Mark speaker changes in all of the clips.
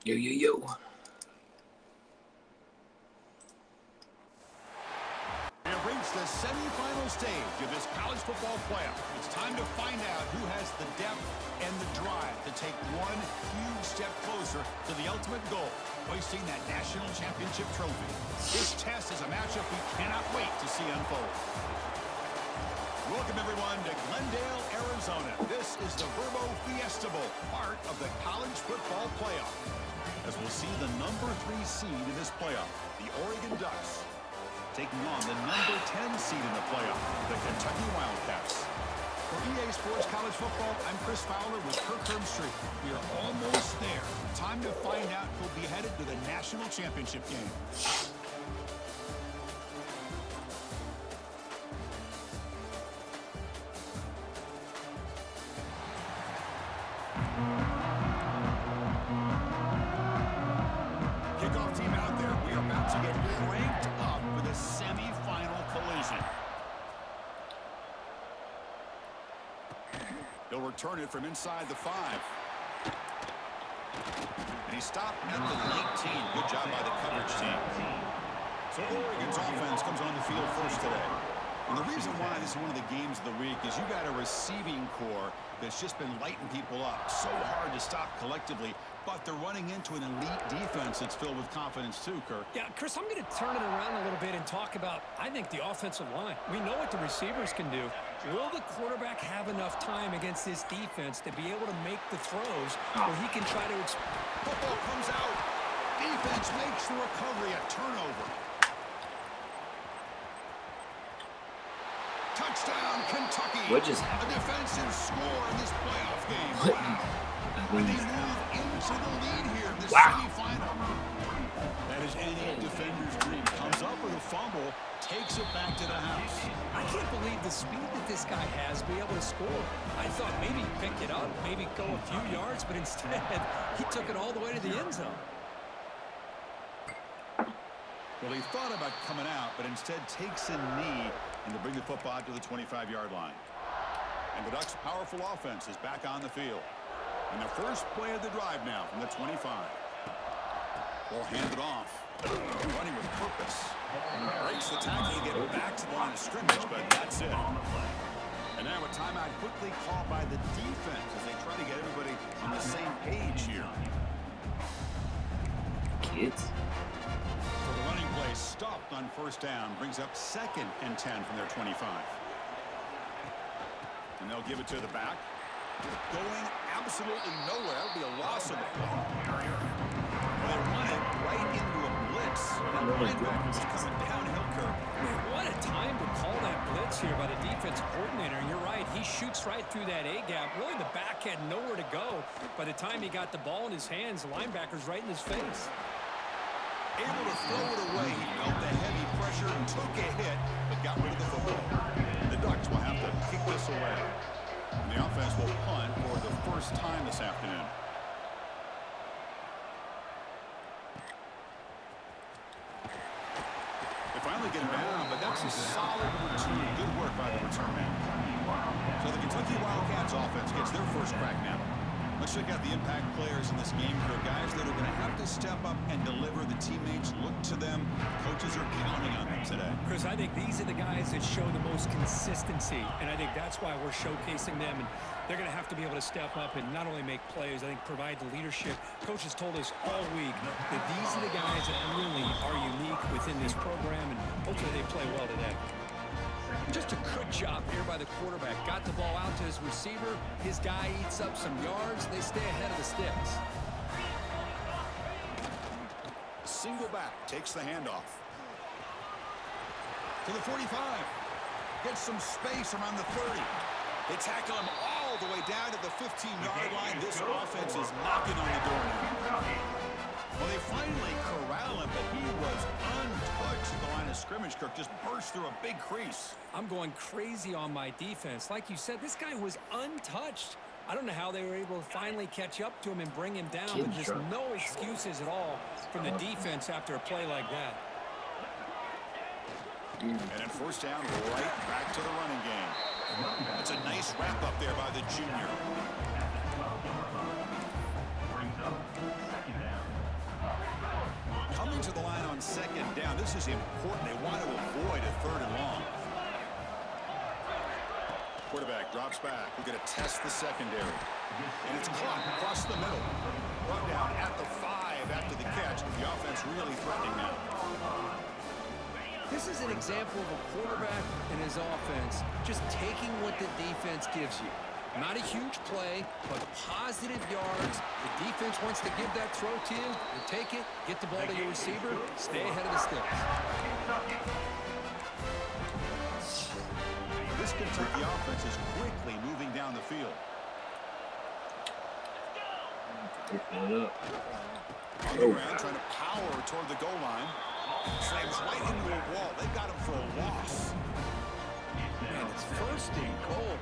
Speaker 1: Yo, yo, yo.
Speaker 2: We have reached the semifinal stage of this college football playoff. It's time to find out who has the depth and the drive to take one huge step closer to the ultimate goal, hoisting that national championship trophy. This test is a matchup we cannot wait to see unfold. Welcome, everyone, to Glendale, Arizona. This is the Fiesta Bowl, part of the college football playoff. As we'll see the number 3 seed in this playoff, the Oregon Ducks, taking on the number 10 seed in the playoff, the Kentucky Wildcats. For EA Sports College Football, I'm Chris Fowler with Kirk Herbstreit. We are almost there. Time to find out who'll be headed to the national championship game. Kickoff team out there. We are about to get cranked up for the semifinal collision. He'll return it from inside the 5. And he stopped at the 19. Good job by the coverage team. So Oregon's offense comes on the field first today. And the reason why this is one of the games of the week is you got a receiving core that's just been lighting people up. So hard to stop collectively, but they're running into an elite defense that's filled with confidence too, Kirk.
Speaker 3: Yeah, Chris, I'm going to turn it around a little bit and talk about, I think, the offensive line. We know what the receivers can do. Will the quarterback have enough time against this defense to be able to make the throws where he can try to...
Speaker 2: Football comes out. Defense makes the recovery a turnover. Touchdown, Kentucky.
Speaker 1: What just happened?
Speaker 2: A defensive score in this playoff game.
Speaker 1: What?
Speaker 2: Wow. And they move into the lead here in this
Speaker 1: Wow.
Speaker 2: semifinal. That is any defender's dream. Comes up with a fumble, takes it back to the house.
Speaker 3: I can't believe the speed that this guy has to be able to score. I thought maybe he'd pick it up, maybe go a few yards, but instead he took it all the way to the end zone.
Speaker 2: Well, he thought about coming out, but instead takes a knee and to bring the football to the 25-yard line. And the Ducks' powerful offense is back on the field. And the first play of the drive now from the 25. Ball handed off. Running with purpose. Breaks the tackle to get back to the line of scrimmage, but that's it. And now a timeout quickly called by the defense as they try to get everybody on the same page here.
Speaker 1: Kids.
Speaker 2: So the running play stopped on first down, brings up 2nd and 10 from their 25. And they'll give it to the back. Going absolutely nowhere. It'll be a loss of the ball. Well, they run it right into a blitz. That linebacker's coming downhill, Kirk.
Speaker 3: Man, what a time to call that blitz here by the defensive coordinator. And you're right, he shoots right through that A-gap. Really, the back had nowhere to go. By the time he got the ball in his hands, the linebacker's right in his face.
Speaker 2: Able to throw it away. He felt the heavy pressure and took a hit, but got rid of the football. The Ducks will have to kick this away. And the offense will punt for the first time this afternoon. They finally get him down, but that's a solid routine. Good work by the return man. So the Kentucky Wildcats offense gets their first crack now. Let's check out the impact players in this game for guys that are going to have to step up and deliver. The teammates look to them. Coaches are counting on them today.
Speaker 3: Chris, I think these are the guys that show the most consistency, and I think that's why we're showcasing them. And they're going to have to be able to step up and not only make plays, I think provide the leadership. Coaches told us all week that these are the guys that really are unique within this program, and hopefully they play well today. Just a good job here by the quarterback. Got the ball out to his receiver. His guy eats up some yards. They stay ahead of the sticks.
Speaker 2: Single back, takes the handoff. To the 45. Gets some space around the 30. They tackle him all the way down to the 15-yard line. This offense is knocking on the door now. Well, they finally corral him, but he was untouched at the line of scrimmage. Kirk just burst through a big crease.
Speaker 3: I'm going crazy on my defense. Like you said, this guy was untouched. I don't know how they were able to finally catch up to him and bring him down, but just no excuses at all from the defense after a play like that.
Speaker 2: And then first down, right back to the running game. That's a nice wrap up there by the junior. Coming to the line on second down. This is important. They want to avoid a 3rd and long. Quarterback drops back. We're going to test the secondary. And it's caught across the middle. Brought down at the 5 after the catch. The offense really threatening now.
Speaker 3: This is an example of a quarterback and his offense just taking what the defense gives you. Not a huge play, but positive yards. The defense wants to give that throw to you. You take it, get the ball to your receiver, stay ahead of the sticks.
Speaker 2: This Kentucky offense is quickly moving down the field. On the ground, trying to power toward the goal line. Slams right into a wall. They got him for a loss.
Speaker 3: Man, it's 1st and goal.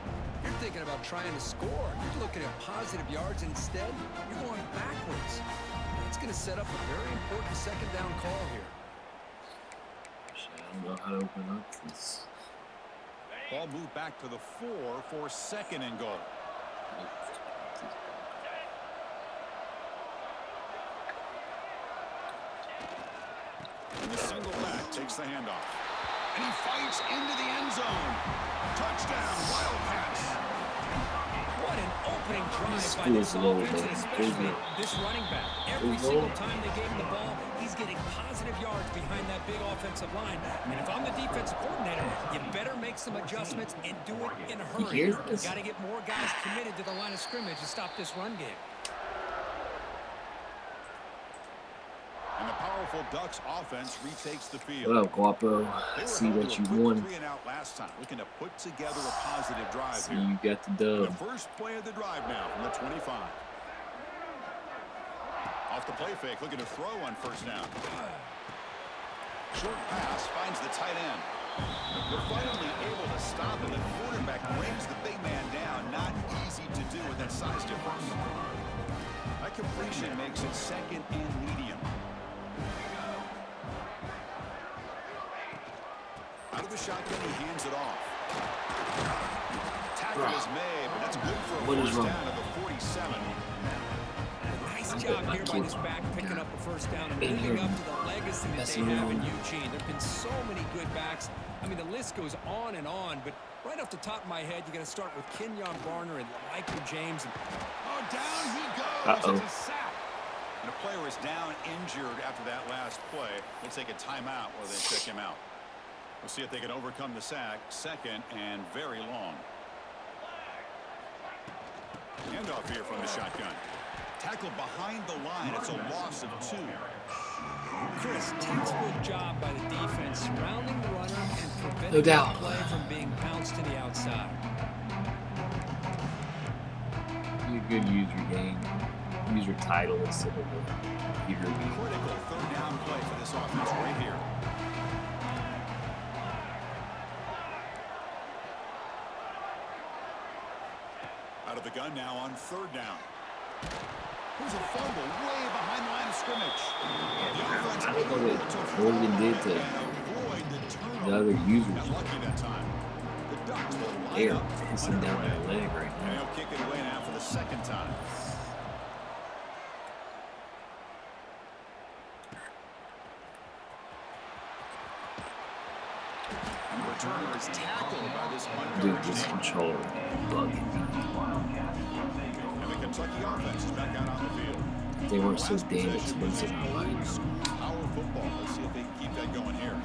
Speaker 3: You're thinking about trying to score. You're looking at positive yards instead. You're going backwards. That's going to set up a very important 2nd down call here.
Speaker 1: I don't know how to open up this.
Speaker 2: Ball moved back to the 4 for 2nd and goal. And the single back takes the handoff. And he fights into the end zone. Touchdown, Wildcats.
Speaker 3: What an opening drive by this offense, and especially this running back. Every single time they gave him the ball, he's getting positive yards behind that big offensive line. And if I'm the defensive coordinator, you better make some adjustments and do it in a hurry. You got to get more guys committed to the line of scrimmage to stop this run game.
Speaker 2: And the powerful Ducks offense retakes the field.
Speaker 1: What up, Guapo? See what you won.
Speaker 2: 3 and out last time, looking to put together a positive drive
Speaker 1: See
Speaker 2: here.
Speaker 1: you got the dub.
Speaker 2: The first play of the drive now from the 25. Off the play fake, looking to throw on 1st down. Short pass finds the tight end. They're finally able to stop him. The quarterback brings the big man down. Not easy to do with that size difference. That completion makes it 2nd and medium. Out of the shotgun, he hands it off. Tackle is made, but that's good for a 1st down at the 47.
Speaker 3: Nice job here by this back picking up the 1st down and living up to the legacy that they have in Eugene. There have been so many good backs. I mean, the list goes on, but right off the top of my head, you got to start with Kenyon Barner and Michael James. And,
Speaker 2: down he goes. It's a sack. And a player is down injured after that last play. We'll take a timeout while they check him out. We'll see if they can overcome the sack. 2nd and very long. Handoff here from the shotgun. Tackle behind the line. It's a loss of 2.
Speaker 3: Chris, textbook job by the defense surrounding the runner and preventing
Speaker 1: no doubt.
Speaker 3: the play from being bounced to the outside.
Speaker 1: Be a good user game. User title instead of a Peter B.
Speaker 2: Critical 3rd down play for this offense right here. Out of the gun now on 3rd down. There's a fumble way behind the line of scrimmage. The offense
Speaker 1: I don't know what Oregon did to the other users.
Speaker 2: got lucky that time. The Ducks will line
Speaker 1: They're
Speaker 2: up
Speaker 1: pissing down their leg right
Speaker 2: and
Speaker 1: now.
Speaker 2: he'll kick it away now for the 2nd time. And the returner is tackled by this
Speaker 1: Dude, this controller bugging.
Speaker 2: And the Kentucky offense is back out on the field.
Speaker 1: They weren't so damn expensive in my life.
Speaker 2: Power football. Let's see if they can keep that going here.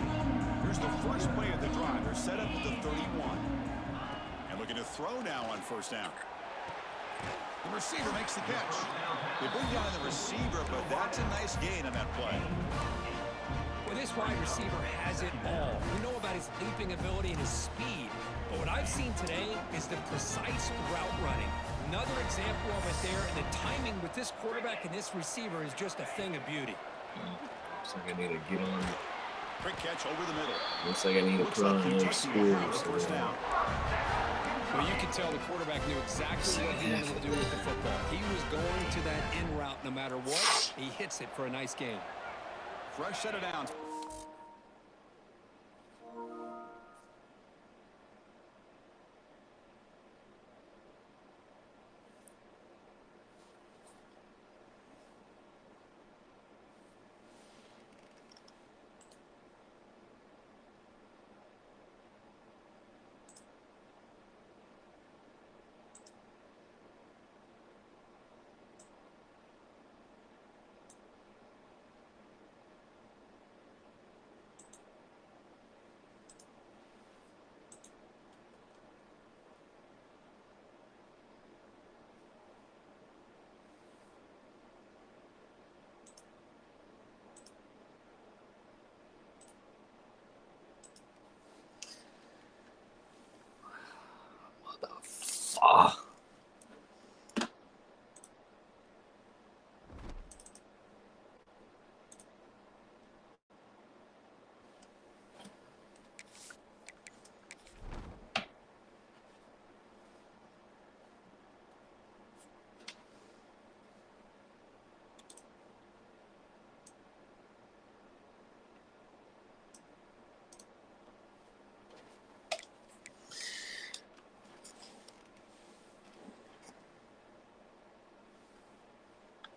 Speaker 2: Here's the first play of the drive. They're set up at the 31. And looking to throw now on 1st down. The receiver makes the catch. They bring down the receiver, but that's a nice gain on that play.
Speaker 3: Well, this wide receiver has it all. We know about his leaping ability and his speed. But what I've seen today is the precise route running. Another example of it there, and the timing with this quarterback and this receiver is just a thing of beauty.
Speaker 1: Looks like I need to get on.
Speaker 2: Quick catch over the middle.
Speaker 1: Looks like I need to put on another score.
Speaker 2: First down.
Speaker 3: Well, you could tell the quarterback knew exactly what he wanted to do with the football. He was going to that in route no matter what. He hits it for a nice gain.
Speaker 2: Fresh set of downs.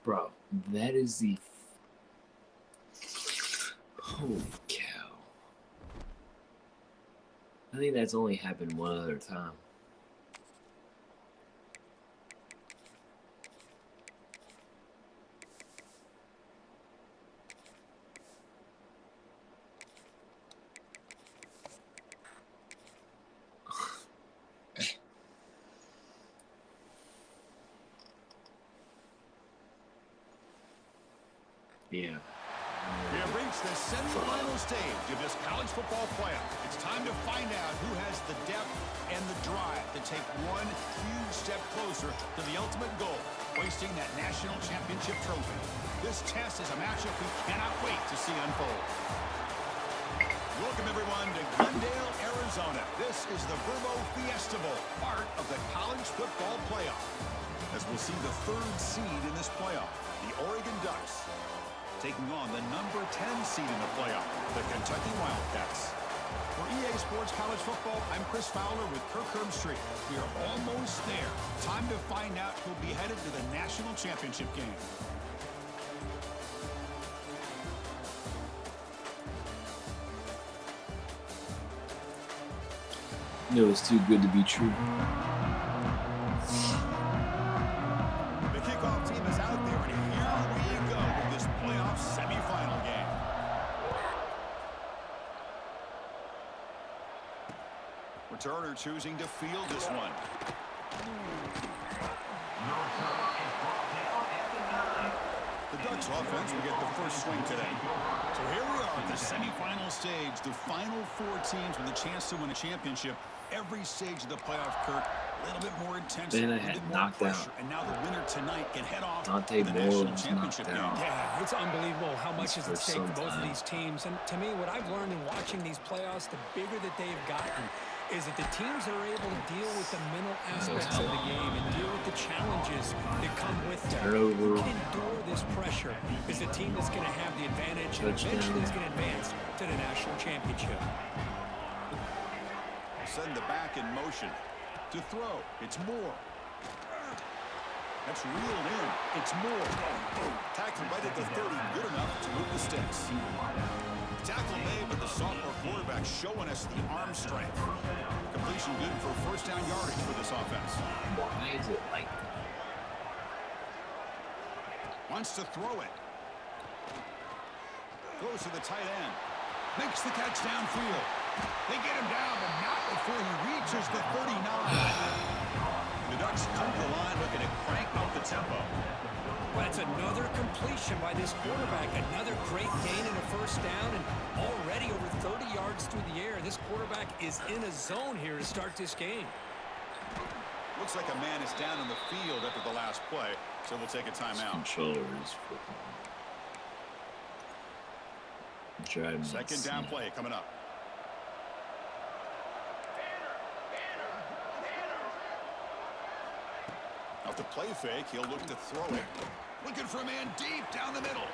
Speaker 1: Bro, that is the... Holy cow. I think that's only happened one other time. Yeah.
Speaker 2: We have reached the semifinal stage of this college football playoff. It's time to find out who has the depth and the drive to take one huge step closer to the ultimate goal, hoisting that national championship trophy. This test is a matchup we cannot wait to see unfold. Welcome, everyone, to Glendale, Arizona. This is the Fiesta Bowl, part of the college football playoff. As we'll see the third seed in this playoff, the Oregon Ducks, taking on the number 10 seed in the playoff, the Kentucky Wildcats. For EA Sports College Football, I'm Chris Fowler with Kirk Herbstreit. We are almost there. Time to find out who'll be headed to the national championship game.
Speaker 1: No, it's too good to be true.
Speaker 2: The kickoff team is out there, and here we go with this playoff semifinal game. Returner choosing to field this one. The Ducks offense will get the first swing today. So here we are at the semifinal stage, the final four teams with a chance to win a championship. Every stage of the playoff, Kirk, a little bit more intense,
Speaker 1: Then I
Speaker 2: a
Speaker 1: had
Speaker 2: bit more
Speaker 1: knocked
Speaker 2: pressure,
Speaker 1: out.
Speaker 2: and now the winner tonight can head off
Speaker 1: Dante
Speaker 2: to the
Speaker 1: Moore
Speaker 2: national
Speaker 1: was
Speaker 2: championship
Speaker 1: knocked
Speaker 2: game.
Speaker 1: out.
Speaker 3: Yeah, it's unbelievable how much is
Speaker 1: For
Speaker 3: at stake for both of
Speaker 1: some
Speaker 3: these teams. And to me, what I've learned in watching these playoffs, the bigger that they've gotten, is that the teams that are able to deal with the mental aspects of the game and deal with the challenges that come with them. Who
Speaker 1: Turnover.
Speaker 3: can endure this pressure is the team that's going to have the advantage and
Speaker 1: Touchdown.
Speaker 3: eventually is going to advance to the national championship.
Speaker 2: Send the back in motion. To throw, it's Moore. That's reeled in. It's Moore. Tackle right at the 30, good enough to move the sticks. Tackle made, but the sophomore quarterback showing us the arm strength. Completion good for first down yardage for this offense.
Speaker 1: Why is it like that?
Speaker 2: Wants to throw it. Goes to the tight end. Makes the catch downfield. They get him down, but not before he reaches the 39. The Ducks come to the line looking to crank up the tempo.
Speaker 3: Well, that's another completion by this quarterback. Another great gain in a first down, and already over 30 yards through the air. This quarterback is in a zone here to start this game.
Speaker 2: Looks like a man is down in the field after the last play, so we'll take a timeout.
Speaker 1: Controller is freaking driving me
Speaker 2: Second down
Speaker 1: insane.
Speaker 2: play coming up. Off the play fake, he'll look to throw it. Looking for a man deep down the middle.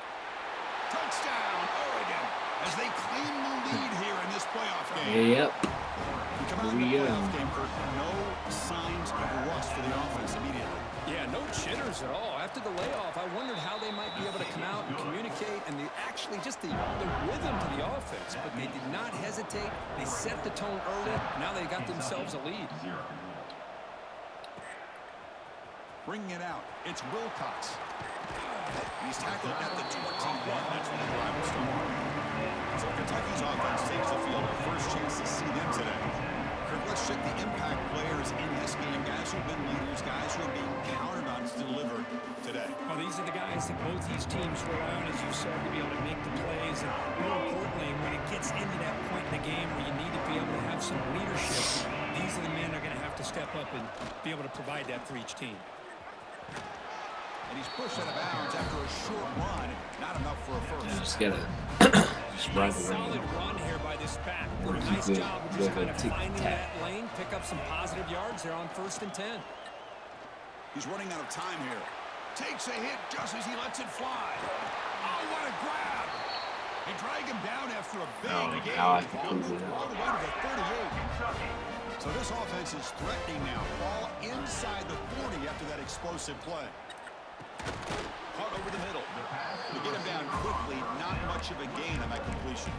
Speaker 2: Touchdown, Oregon, as they claim the lead here in this playoff game.
Speaker 1: Yep.
Speaker 2: And coming out of the
Speaker 1: Here we go.
Speaker 2: playoff game, Kirk, no signs of rust for the offense immediately.
Speaker 3: Yeah, no jitters at all. After the layoff, I wondered how they might be able to come out and communicate and actually just the rhythm to the offense. But they did not hesitate. They set the tone early. Now they got themselves a lead.
Speaker 2: Bringing it out, it's Wilcox. He's tackled at the 21. That's when the drive will start. So Kentucky's offense takes the field. Our first chance to see them today. Kirk, let's check the impact players in this game. Guys who have been leaders, guys who are being counted on to deliver today.
Speaker 3: Well, these are the guys that both these teams rely on, as you said, to be able to make the plays. And more importantly, when it gets into that point in the game where you need to be able to have some leadership, these are the men that are going to have to step up and be able to provide that for each team.
Speaker 2: And he's pushed out of bounds after a short run. Not enough for a first.
Speaker 1: Just gotta just ride the
Speaker 3: Solid
Speaker 1: lane.
Speaker 3: run here by this back. Did a
Speaker 1: Pretty
Speaker 3: nice
Speaker 1: good.
Speaker 3: job of just
Speaker 1: Go
Speaker 3: kind of
Speaker 1: tick,
Speaker 3: finding
Speaker 1: tack.
Speaker 3: that lane, pick up some positive yards there on 1st and 10.
Speaker 2: He's running out of time here. Takes a hit just as he lets it fly. Oh, what a grab! They drag him down after a big gain.
Speaker 1: how I
Speaker 2: He'll
Speaker 1: concluded
Speaker 2: move all the way to the 38. So this offense is threatening now. Ball inside the 40 after that explosive play. Caught over the middle. To get him down quickly, not much of a gain on that completion.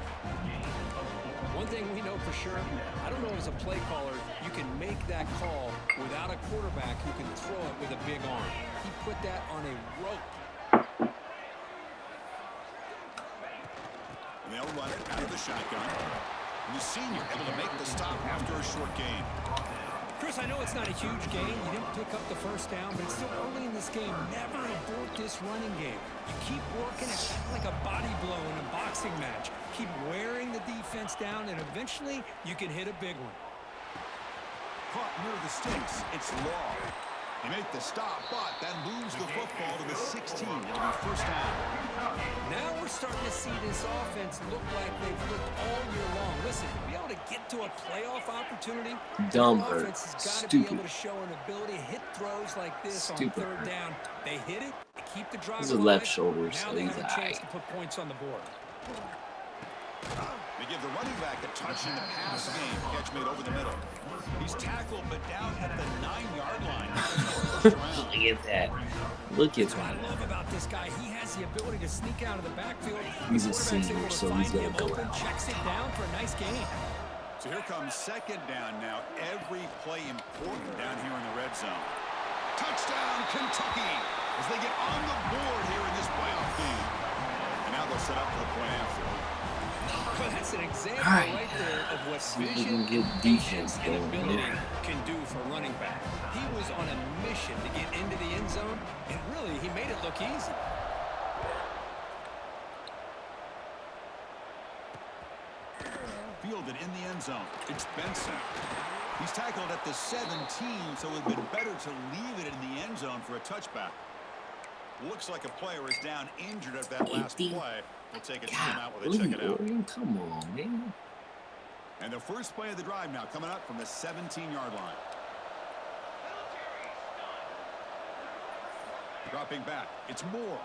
Speaker 3: One thing we know for sure, I don't know as a play caller, you can make that call without a quarterback who can throw it with a big arm. He put that on a rope.
Speaker 2: And they'll run it out of the shotgun. And the senior able to make the stop after a short gain.
Speaker 3: Chris, I know it's not a huge gain. You didn't pick up the first down, but it's still early in this game. Never abort this running game. You keep working. It's kind of like a body blow in a boxing match. Keep wearing the defense down, and eventually you can hit a big one.
Speaker 2: Caught near the sticks. It's Law. They make the stop, but that moves the football to the 16. It'll be first down.
Speaker 3: Now we're starting to see this offense look like they've looked all year long. Listen, to be able to get to a playoff opportunity,
Speaker 1: Dumb
Speaker 3: the
Speaker 1: or
Speaker 3: offense has got to be
Speaker 1: stupid.
Speaker 3: able to show an ability to hit throws like this
Speaker 1: Stupid.
Speaker 3: on third down. They hit it, they keep the drive
Speaker 1: This is
Speaker 3: alive.
Speaker 1: left shoulder,
Speaker 3: Now
Speaker 1: so
Speaker 3: they
Speaker 1: he's
Speaker 3: have a chance
Speaker 1: aight.
Speaker 3: to put points on the board.
Speaker 2: They give the running back a touch in the pass game. Catch made over the middle. He's tackled, but down at the 9-yard line.
Speaker 1: Look at that. Look at
Speaker 3: That's what I
Speaker 1: that.
Speaker 3: love about this guy. He has the ability to sneak out of the backfield.
Speaker 1: He's a
Speaker 3: The quarterback's
Speaker 1: senior,
Speaker 3: able to
Speaker 1: so
Speaker 3: find
Speaker 1: he's gonna
Speaker 3: him
Speaker 1: go
Speaker 3: open,
Speaker 1: out.
Speaker 3: checks it down for a nice gain.
Speaker 2: So here comes second down now. Every play important down here in the red zone. Touchdown, Kentucky, as they get on the board here in this playoff game. And now they'll set up for the point after.
Speaker 3: Well, that's an example
Speaker 1: Alright.
Speaker 3: right there of what
Speaker 1: See if we
Speaker 3: vision,
Speaker 1: can get
Speaker 3: patience,
Speaker 1: defense
Speaker 3: and
Speaker 1: going
Speaker 3: ability
Speaker 1: here.
Speaker 3: can do for running back. He was on a mission to get into the end zone, and really, he made it look easy.
Speaker 2: Fielded in the end zone. It's Benson. He's tackled at the 17, so it would have been better to leave it in the end zone for a touchback. Looks like a player is down injured at that last play. We'll take a timeout while they check it out.
Speaker 1: Oregon, come on, man.
Speaker 2: And the first play of the drive now coming up from the 17-yard line. Dropping back. It's Moore.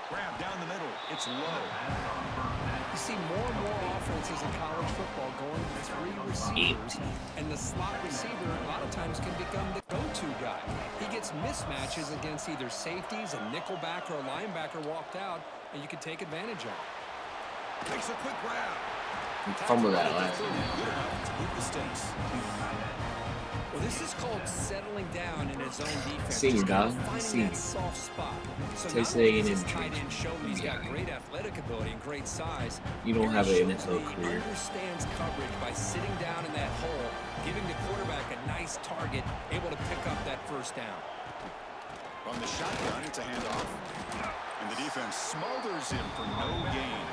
Speaker 2: Grab down the middle. It's Low.
Speaker 3: You see more and more offenses in college football going to 3 receivers, and the slot receiver a lot of times can become the go-to guy. He gets mismatches against either safeties, a nickelback, or a linebacker walked out, and you can take advantage of it.
Speaker 2: Makes a quick grab.
Speaker 1: He fumbled that last
Speaker 2: Good
Speaker 1: one.
Speaker 2: enough to move the stakes.
Speaker 3: Well, this is called settling down in his own defense.
Speaker 1: Senior,
Speaker 3: Just kind of
Speaker 1: dog.
Speaker 3: finding
Speaker 1: Senior.
Speaker 3: that soft spot. So
Speaker 1: Texas
Speaker 3: not only
Speaker 1: A&M
Speaker 3: does this tight
Speaker 1: trained.
Speaker 3: end show he's got
Speaker 1: Yeah.
Speaker 3: great athletic ability and great size,
Speaker 1: You don't
Speaker 3: here
Speaker 1: have
Speaker 3: he
Speaker 1: an
Speaker 3: shows
Speaker 1: NFL
Speaker 3: that he
Speaker 1: career.
Speaker 3: understands coverage by sitting down in that hole, giving the quarterback a nice target, able to pick up that first down.
Speaker 2: From the shotgun, it's a handoff. And the defense smothers him for no gain.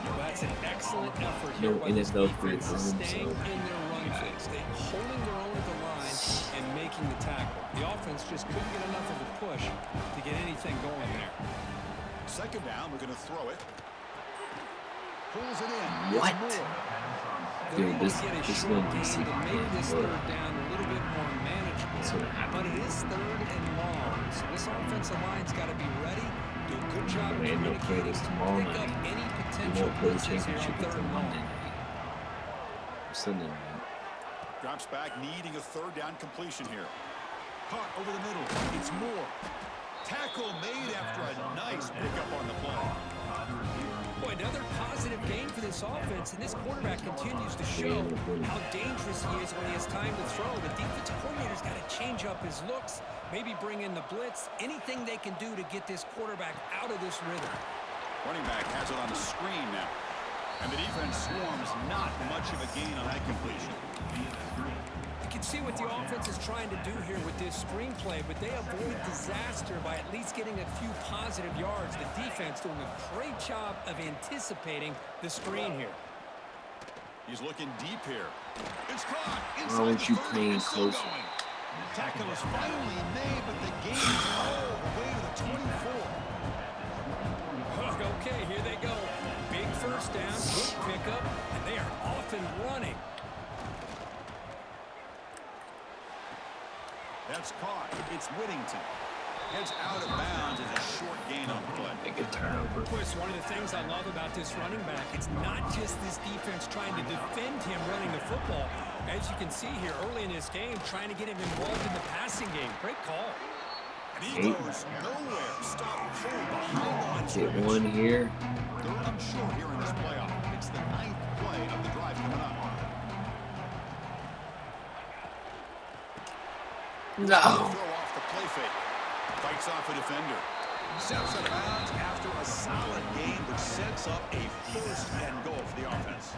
Speaker 3: Well, that's an excellent effort here
Speaker 1: No
Speaker 3: by this
Speaker 1: NFL career
Speaker 3: defense,
Speaker 1: for him,
Speaker 3: staying
Speaker 1: so.
Speaker 3: in their run phase. They holding their own at the line and making the tackle. The offense just couldn't get enough of a push to get anything going there.
Speaker 2: Second down, we're going to throw it. Pulls it in.
Speaker 1: What?
Speaker 2: It's Moore.
Speaker 3: They're
Speaker 1: Dude,
Speaker 3: able
Speaker 1: this
Speaker 3: to get a
Speaker 1: is
Speaker 3: short
Speaker 1: going to be
Speaker 3: gain to
Speaker 1: secret
Speaker 3: make
Speaker 1: game.
Speaker 3: this
Speaker 1: Look.
Speaker 3: third down a little bit more manageable.
Speaker 1: That's what happened.
Speaker 3: But it is third and long, so this offensive line's got to be ready, do a good job of
Speaker 1: Man, they'll play
Speaker 3: communicating,
Speaker 1: this tomorrow
Speaker 3: pick up
Speaker 1: night.
Speaker 3: any
Speaker 1: We
Speaker 3: potential
Speaker 1: won't play the
Speaker 3: blitzes here on
Speaker 1: championship
Speaker 3: third
Speaker 1: until
Speaker 3: and long.
Speaker 1: Monday night. Or Sunday night.
Speaker 2: Drops back, needing a third down completion here. Caught over the middle. It's Moore. Tackle made after a nice pickup on the play.
Speaker 3: Boy, another positive game for this offense, and this quarterback continues to show how dangerous he is when he has time to throw. The defensive coordinator's got to change up his looks, maybe bring in the blitz, anything they can do to get this quarterback out of this rhythm.
Speaker 2: Running back has it on the screen now. And the defense swarms, not much of a gain on that completion.
Speaker 3: You can see what the offense is trying to do here with this screenplay, but they avoid disaster by at least getting a few positive yards. The defense doing a great job of anticipating the screen here.
Speaker 2: He's looking deep here. It's caught.
Speaker 1: Why aren't you playing closer?
Speaker 2: Tackle is finally made, but the game is all the way to the 24.
Speaker 3: Okay, here they go. Big first down, good pickup, and they are off and running.
Speaker 2: That's caught. It's Whittington. Heads out of bounds as a short gain on the play.
Speaker 1: Make a turnover.
Speaker 3: Of course, one of the things I love about this running back, it's not just this defense trying to defend him running the football. As you can see here early in this game, trying to get him involved in the passing game. Great call.
Speaker 2: And he
Speaker 1: 8.
Speaker 2: goes nowhere. Stop full behind the line of
Speaker 1: Get
Speaker 2: scrimmage.
Speaker 1: 1 here.
Speaker 2: Third and short here in this playoff. It's the 9th play of the drive coming up.
Speaker 1: No.
Speaker 2: Throw off the play fake. Fights off a defender. Steps out of bounds after a solid game, which sets up a first and goal for the offense.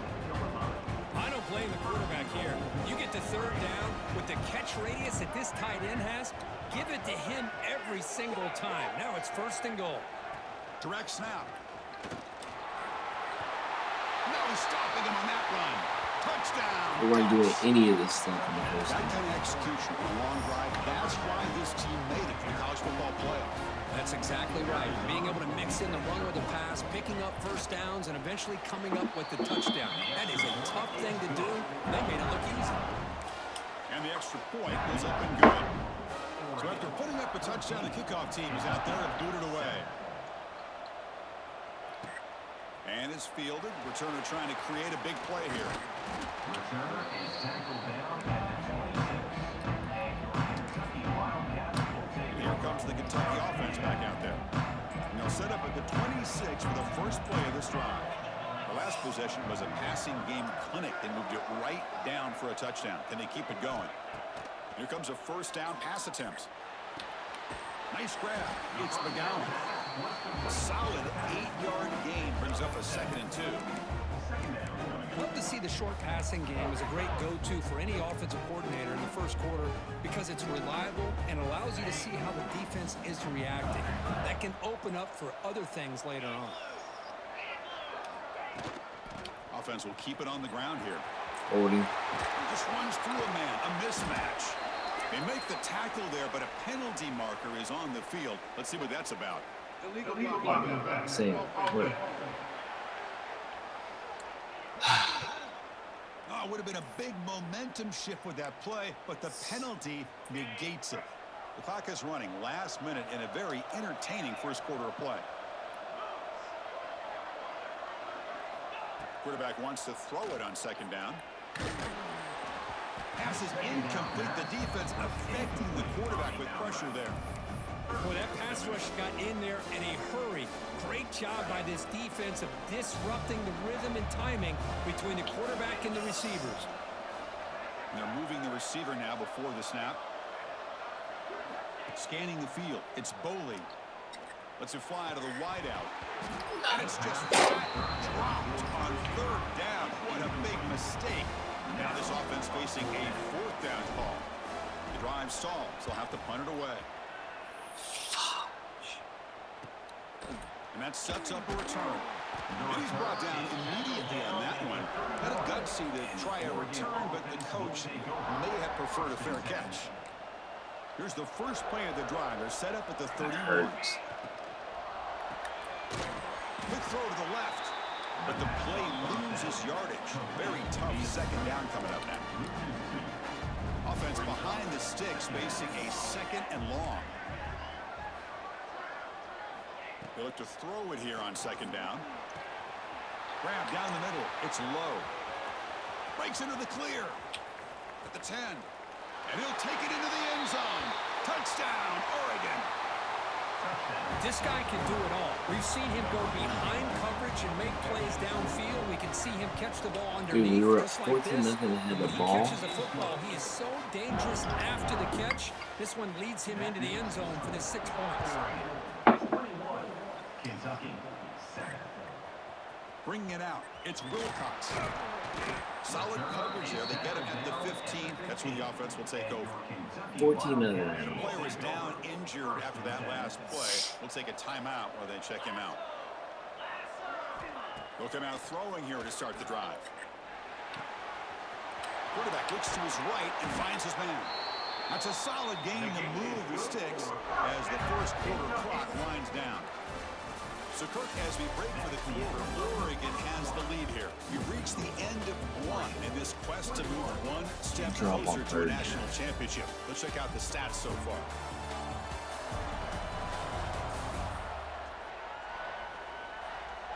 Speaker 3: I don't blame the quarterback here. You get the third down with the catch radius that this tight end has, give it to him every single time. Now it's first and goal.
Speaker 2: Direct snap. No stopping him on that run. Touchdown.
Speaker 1: They weren't doing any of this stuff in the first
Speaker 2: That
Speaker 1: half.
Speaker 2: kind of execution on a long drive, that's why this team made it to the college football playoff.
Speaker 3: That's exactly right. Being able to mix in the run or the pass, picking up first downs, and eventually coming up with the touchdown. That is a tough thing to do. They made it look easy.
Speaker 2: And the extra point was up and good. So after putting up a touchdown, the kickoff team is out there and booted away. And it's fielded. Returner trying to create a big play here.
Speaker 4: Returner is tackled down at the 26. Kentucky Wildcats will take
Speaker 2: Here comes the Kentucky offense back out there. And they'll set up at the 26 for the first play of this drive. The last possession was a passing game clinic. They moved it right down for a touchdown. Can they keep it going? Here comes a first down pass attempt. Nice grab. It's McGowan. A solid 8-yard gain brings up a 2nd and 2.
Speaker 3: Love to see the short passing game as a great go-to for any offensive coordinator in the first quarter because it's reliable and allows you to see how the defense is reacting. That can open up for other things later on.
Speaker 2: Offense will keep it on the ground here.
Speaker 1: Holding.
Speaker 2: Just runs through a man. A mismatch. They make the tackle there, but a penalty marker is on the field. Let's see what that's about.
Speaker 1: Same. What?
Speaker 2: Oh, it would have been a big momentum shift with that play, but the penalty negates it. The clock is running last minute in a very entertaining first quarter of play. Quarterback wants to throw it on 2nd down. Pass is incomplete. The defense affecting the quarterback with pressure there.
Speaker 3: Boy, that pass rush got in there in a hurry. Great job by this defense of disrupting the rhythm and timing between the quarterback and the receivers.
Speaker 2: And they're moving the receiver now before the snap. Scanning the field. It's Boley. Lets it fly to the wideout. And it's just flat dropped on 3rd down. What a big mistake. Now this offense facing a 4th down call. The drive stalls. They'll have to punt it away. And that sets up a return. And he's brought down immediately on that one. Had a gutsy to try a return, but the coach may have preferred a fair catch. Here's the first play of the drive. They're set up at the 31.
Speaker 1: Hurts.
Speaker 2: Quick throw to the left. But the play loses yardage. Very tough 2nd down coming up now. Offense behind the sticks facing a 2nd and long. They look to throw it here on 2nd down. Grab down the middle. It's low. Breaks into the clear. At the 10. And he'll take it into the end zone. Touchdown, Oregon.
Speaker 3: This guy can do it all. We've seen him go behind coverage and make plays downfield. We can see him catch the ball underneath.
Speaker 1: Dude, we were
Speaker 3: just
Speaker 1: up
Speaker 3: like
Speaker 1: 14
Speaker 3: this.
Speaker 1: nothing ahead of
Speaker 3: When
Speaker 1: the
Speaker 3: he
Speaker 1: ball.
Speaker 3: catches the football, he is so dangerous after the catch. This one leads him into the end zone for the 6 points.
Speaker 4: Kentucky, 2nd.
Speaker 2: Bringing it out. It's Wilcox. Solid coverage there. They get him at the 15. That's where the offense will take over.
Speaker 1: 14
Speaker 2: The
Speaker 1: nothing.
Speaker 2: player is down injured after that last play. We'll take a timeout while they check him out. They'll come out throwing here to start the drive. Quarterback looks to his right and finds his man. That's a solid gain to move the sticks as the first quarter clock winds down. So, Kirk, as we break for the quarter, Oregon has the lead here. We've reached the end of one in this quest to move one step
Speaker 1: Drop
Speaker 2: closer
Speaker 1: off
Speaker 2: to a
Speaker 1: third.
Speaker 2: national championship. Let's check out the stats so far.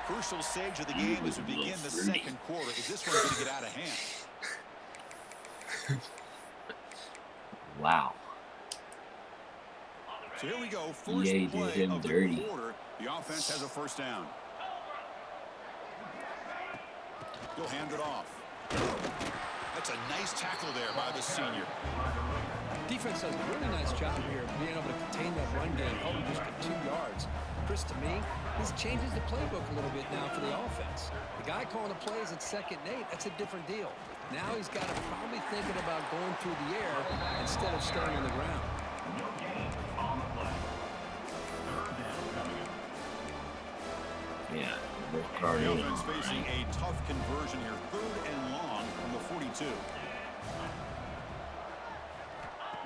Speaker 2: Crucial stage of the game as we begin the second quarter. Is this one going to get out of hand?
Speaker 1: Wow.
Speaker 2: So here we go. First
Speaker 1: EA did
Speaker 2: play
Speaker 1: him
Speaker 2: of the
Speaker 1: dirty.
Speaker 2: quarter. The offense has a first down. He'll hand it off. That's a nice tackle there by the senior.
Speaker 3: Defense does a really nice job here being able to contain that run game, helping just get 2 yards. Chris, to me, this changes the playbook a little bit now for the offense. The guy calling the plays at 2nd and 8, that's a different deal. Now he's got to probably thinking about going through the air instead of staying on the ground.
Speaker 1: Yeah.
Speaker 2: The offense facing a tough conversion here. 3rd and long from the 42.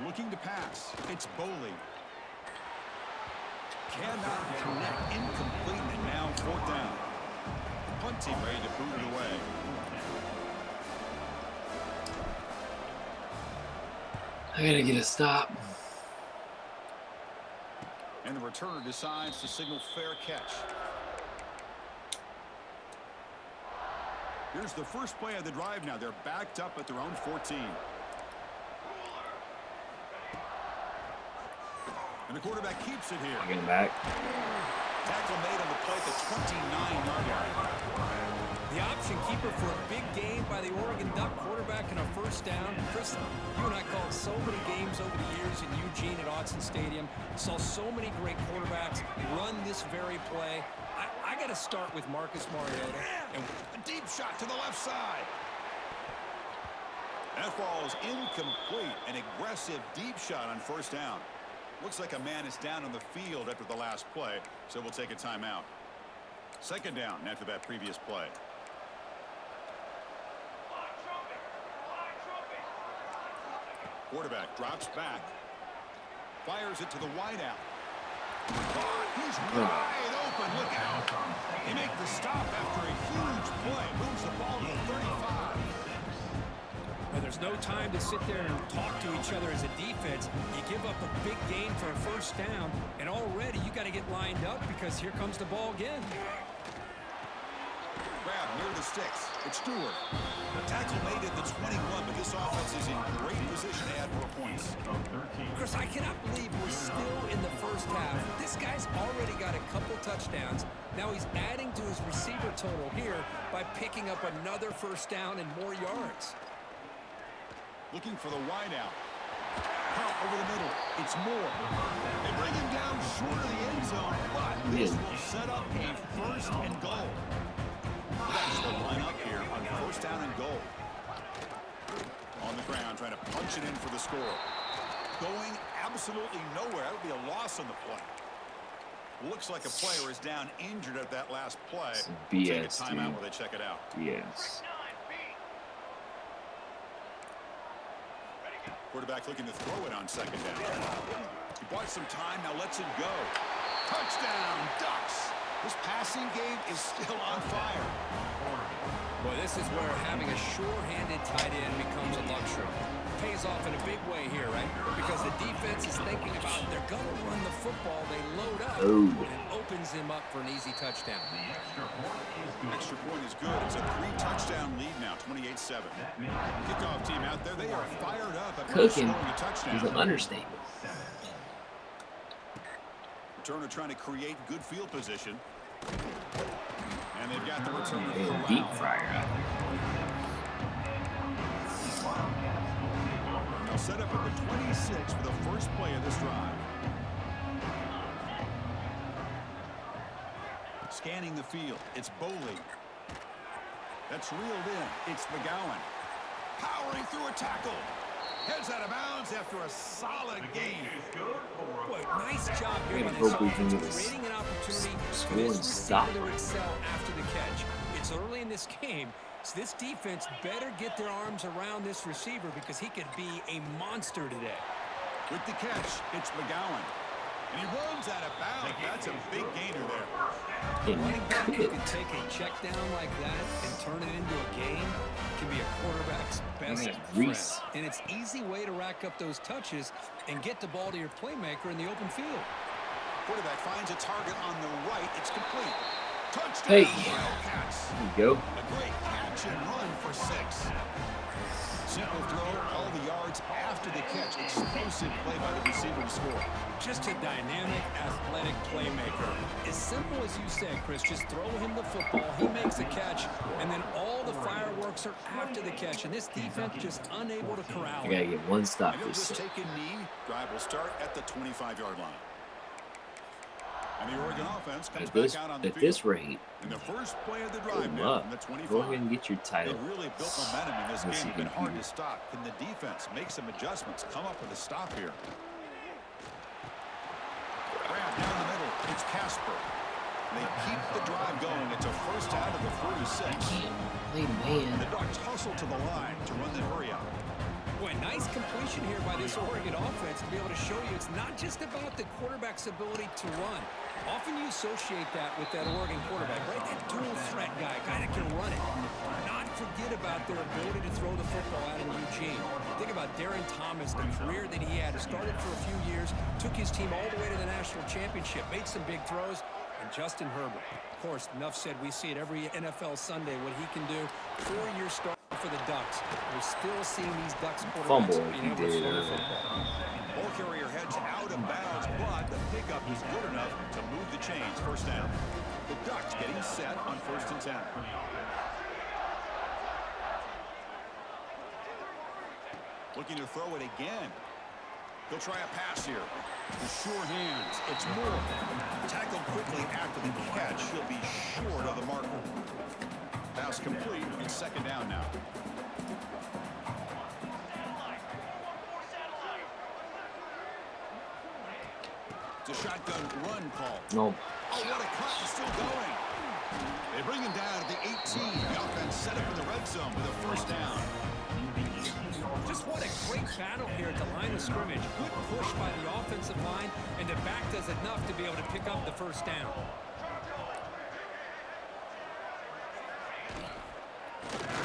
Speaker 2: Looking to pass. It's Boley. Cannot connect. Incomplete, and now 4th down. Punt team ready to boot it away.
Speaker 1: I gotta get a stop.
Speaker 2: And the returner decides to signal fair catch. Here's the first play of the drive now. They're backed up at their own 14. And the quarterback keeps it here.
Speaker 1: Getting back.
Speaker 2: Tackle made on the play at the 29-yard line.
Speaker 3: The option keeper for a big game by the Oregon Duck quarterback and a first down. Chris, you and I called so many games over the years in Eugene at Autzen Stadium. Saw so many great quarterbacks run this very play. I got to start with Marcus Mariota.
Speaker 2: And a deep shot to the left side. That falls incomplete. An aggressive deep shot on first down. Looks like a man is down on the field after the last play, so we'll take a timeout. 2nd down after that previous play. Quarterback drops back. Fires it to the wideout. He's wide open. Look out. They make the stop after a huge play. Moves the ball to the 35.
Speaker 3: Well, there's no time to sit there and talk to each other as a defense. You give up a big gain for a first down, and already you got to get lined up because here comes the ball again.
Speaker 2: Grab near the sticks. It's Stewart. Tackle made at the 21, but this offense is in great position to add more points.
Speaker 3: Chris, I cannot believe we're still in the first half. This guy's already got a couple touchdowns. Now he's adding to his receiver total here by picking up another first down and more yards.
Speaker 2: Looking for the wideout. Pump over the middle. It's Moore. They bring him down short of the end zone, but this will set up a 1st and goal. That's the line up here on 1st down and goal. On the ground, trying to punch it in for the score. Going absolutely nowhere. That would be a loss on the play. Looks like a player is down injured at that last play.
Speaker 1: BS,
Speaker 2: take a timeout while they check it out.
Speaker 1: Yes.
Speaker 2: Quarterback looking to throw it on 2nd down. He bought some time, now lets it go. Touchdown, Ducks. This passing game is still on fire.
Speaker 3: Boy, this is where having a sure-handed tight end becomes a luxury. Pays off in a big way here, right? Because the defense is thinking about they're going to run the football. They load up and it opens him up for an easy touchdown.
Speaker 2: Extra point is good. It's a 3-touchdown lead now, 28-7. Kickoff team out there, they are fired up after
Speaker 1: Cooking
Speaker 2: scoring a touchdown.
Speaker 1: is an understatement.
Speaker 2: Returner trying to create good field position. And they've got the returner
Speaker 1: And deep fryer.
Speaker 2: They'll set up at the 26 for the first play of this drive. Scanning the field, it's Boley. That's reeled in. It's McGowan. Powering through a tackle. Heads out of bounds after a solid game.
Speaker 3: Boy, nice job here by this
Speaker 1: hope we can
Speaker 3: offense, creating an opportunity for this receiver to excel after the catch. It's early in this game, so this defense better get their arms around this receiver because he could be a monster today.
Speaker 2: With the catch, it's McGowan. And he runs out of bounds. That's a big gainer there.
Speaker 3: Running back who can take a check down like that and turn it into a game can be a quarterback's best friend. And it's an easy way to rack up those touches and get the ball to your playmaker in the open field.
Speaker 2: Quarterback finds a target on the right. It's complete. Touchdown.
Speaker 1: Hey,
Speaker 2: Wildcats.
Speaker 1: there you go.
Speaker 2: A great catch and run for 6. Simple throw, all the yards yards after the catch. Explosive play by the receiver to score.
Speaker 3: Just a dynamic, athletic playmaker. As simple as you said, Chris, just throw him the football, he makes a catch, and then all the fireworks are after the catch, and this defense just unable to corral
Speaker 1: I gotta
Speaker 3: him.
Speaker 1: get one stop
Speaker 2: And he'll
Speaker 1: this
Speaker 2: just
Speaker 1: set.
Speaker 2: take a knee. Drive will start at the 25-yard line. And the Oregon offense comes back out on the
Speaker 1: At
Speaker 2: field.
Speaker 1: this rate,
Speaker 2: In the first play of the
Speaker 1: good
Speaker 2: drive now
Speaker 1: luck.
Speaker 2: from the 25.
Speaker 1: Go ahead and get your
Speaker 2: They've
Speaker 1: title.
Speaker 2: really built momentum in this
Speaker 1: Let's
Speaker 2: game.
Speaker 1: see
Speaker 2: Been hard
Speaker 1: here.
Speaker 2: to stop. Can the defense make some adjustments? Come up with a stop here. Grab down the middle. It's Casper. They keep the drive going. It's a first down to the 46.
Speaker 1: Hey, man.
Speaker 2: The Ducks hustle to the line to run the hurry up.
Speaker 3: Boy, nice completion here by this Oregon offense to be able to show you it's not just about the quarterback's ability to run. Often you associate that with that Oregon quarterback, right? That dual threat guy that can run it. Not forget about their ability to throw the football out in Eugene. Think about Darren Thomas, the career that he had. Started for a few years, took his team all the way to the national championship, made some big throws. And Justin Herbert, of course, enough said, we see it every NFL Sunday what he can do. 4-year start for the Ducks. We're still seeing these Ducks quarterbacks
Speaker 1: Fumble,
Speaker 3: being able to
Speaker 1: he
Speaker 3: throw the
Speaker 1: did.
Speaker 3: football.
Speaker 2: Ball carrier heads out of bounds, but the pickup is good enough to move the chains. First down. The Ducks getting set on 1st and 10. Looking to throw it again. He'll try a pass here. The sure hands. It's Moore. Tackled quickly after the catch. He'll be short of the marker. Pass complete. It's 2nd down now. It's a shotgun run call.
Speaker 1: No.
Speaker 2: Oh, what a cut. He's still going. They bring him down at the 18. The offense set up in the red zone with a first down.
Speaker 3: Just what a great battle here at the line of scrimmage. Good push by the offensive line, and the back does enough to be able to pick up the first down.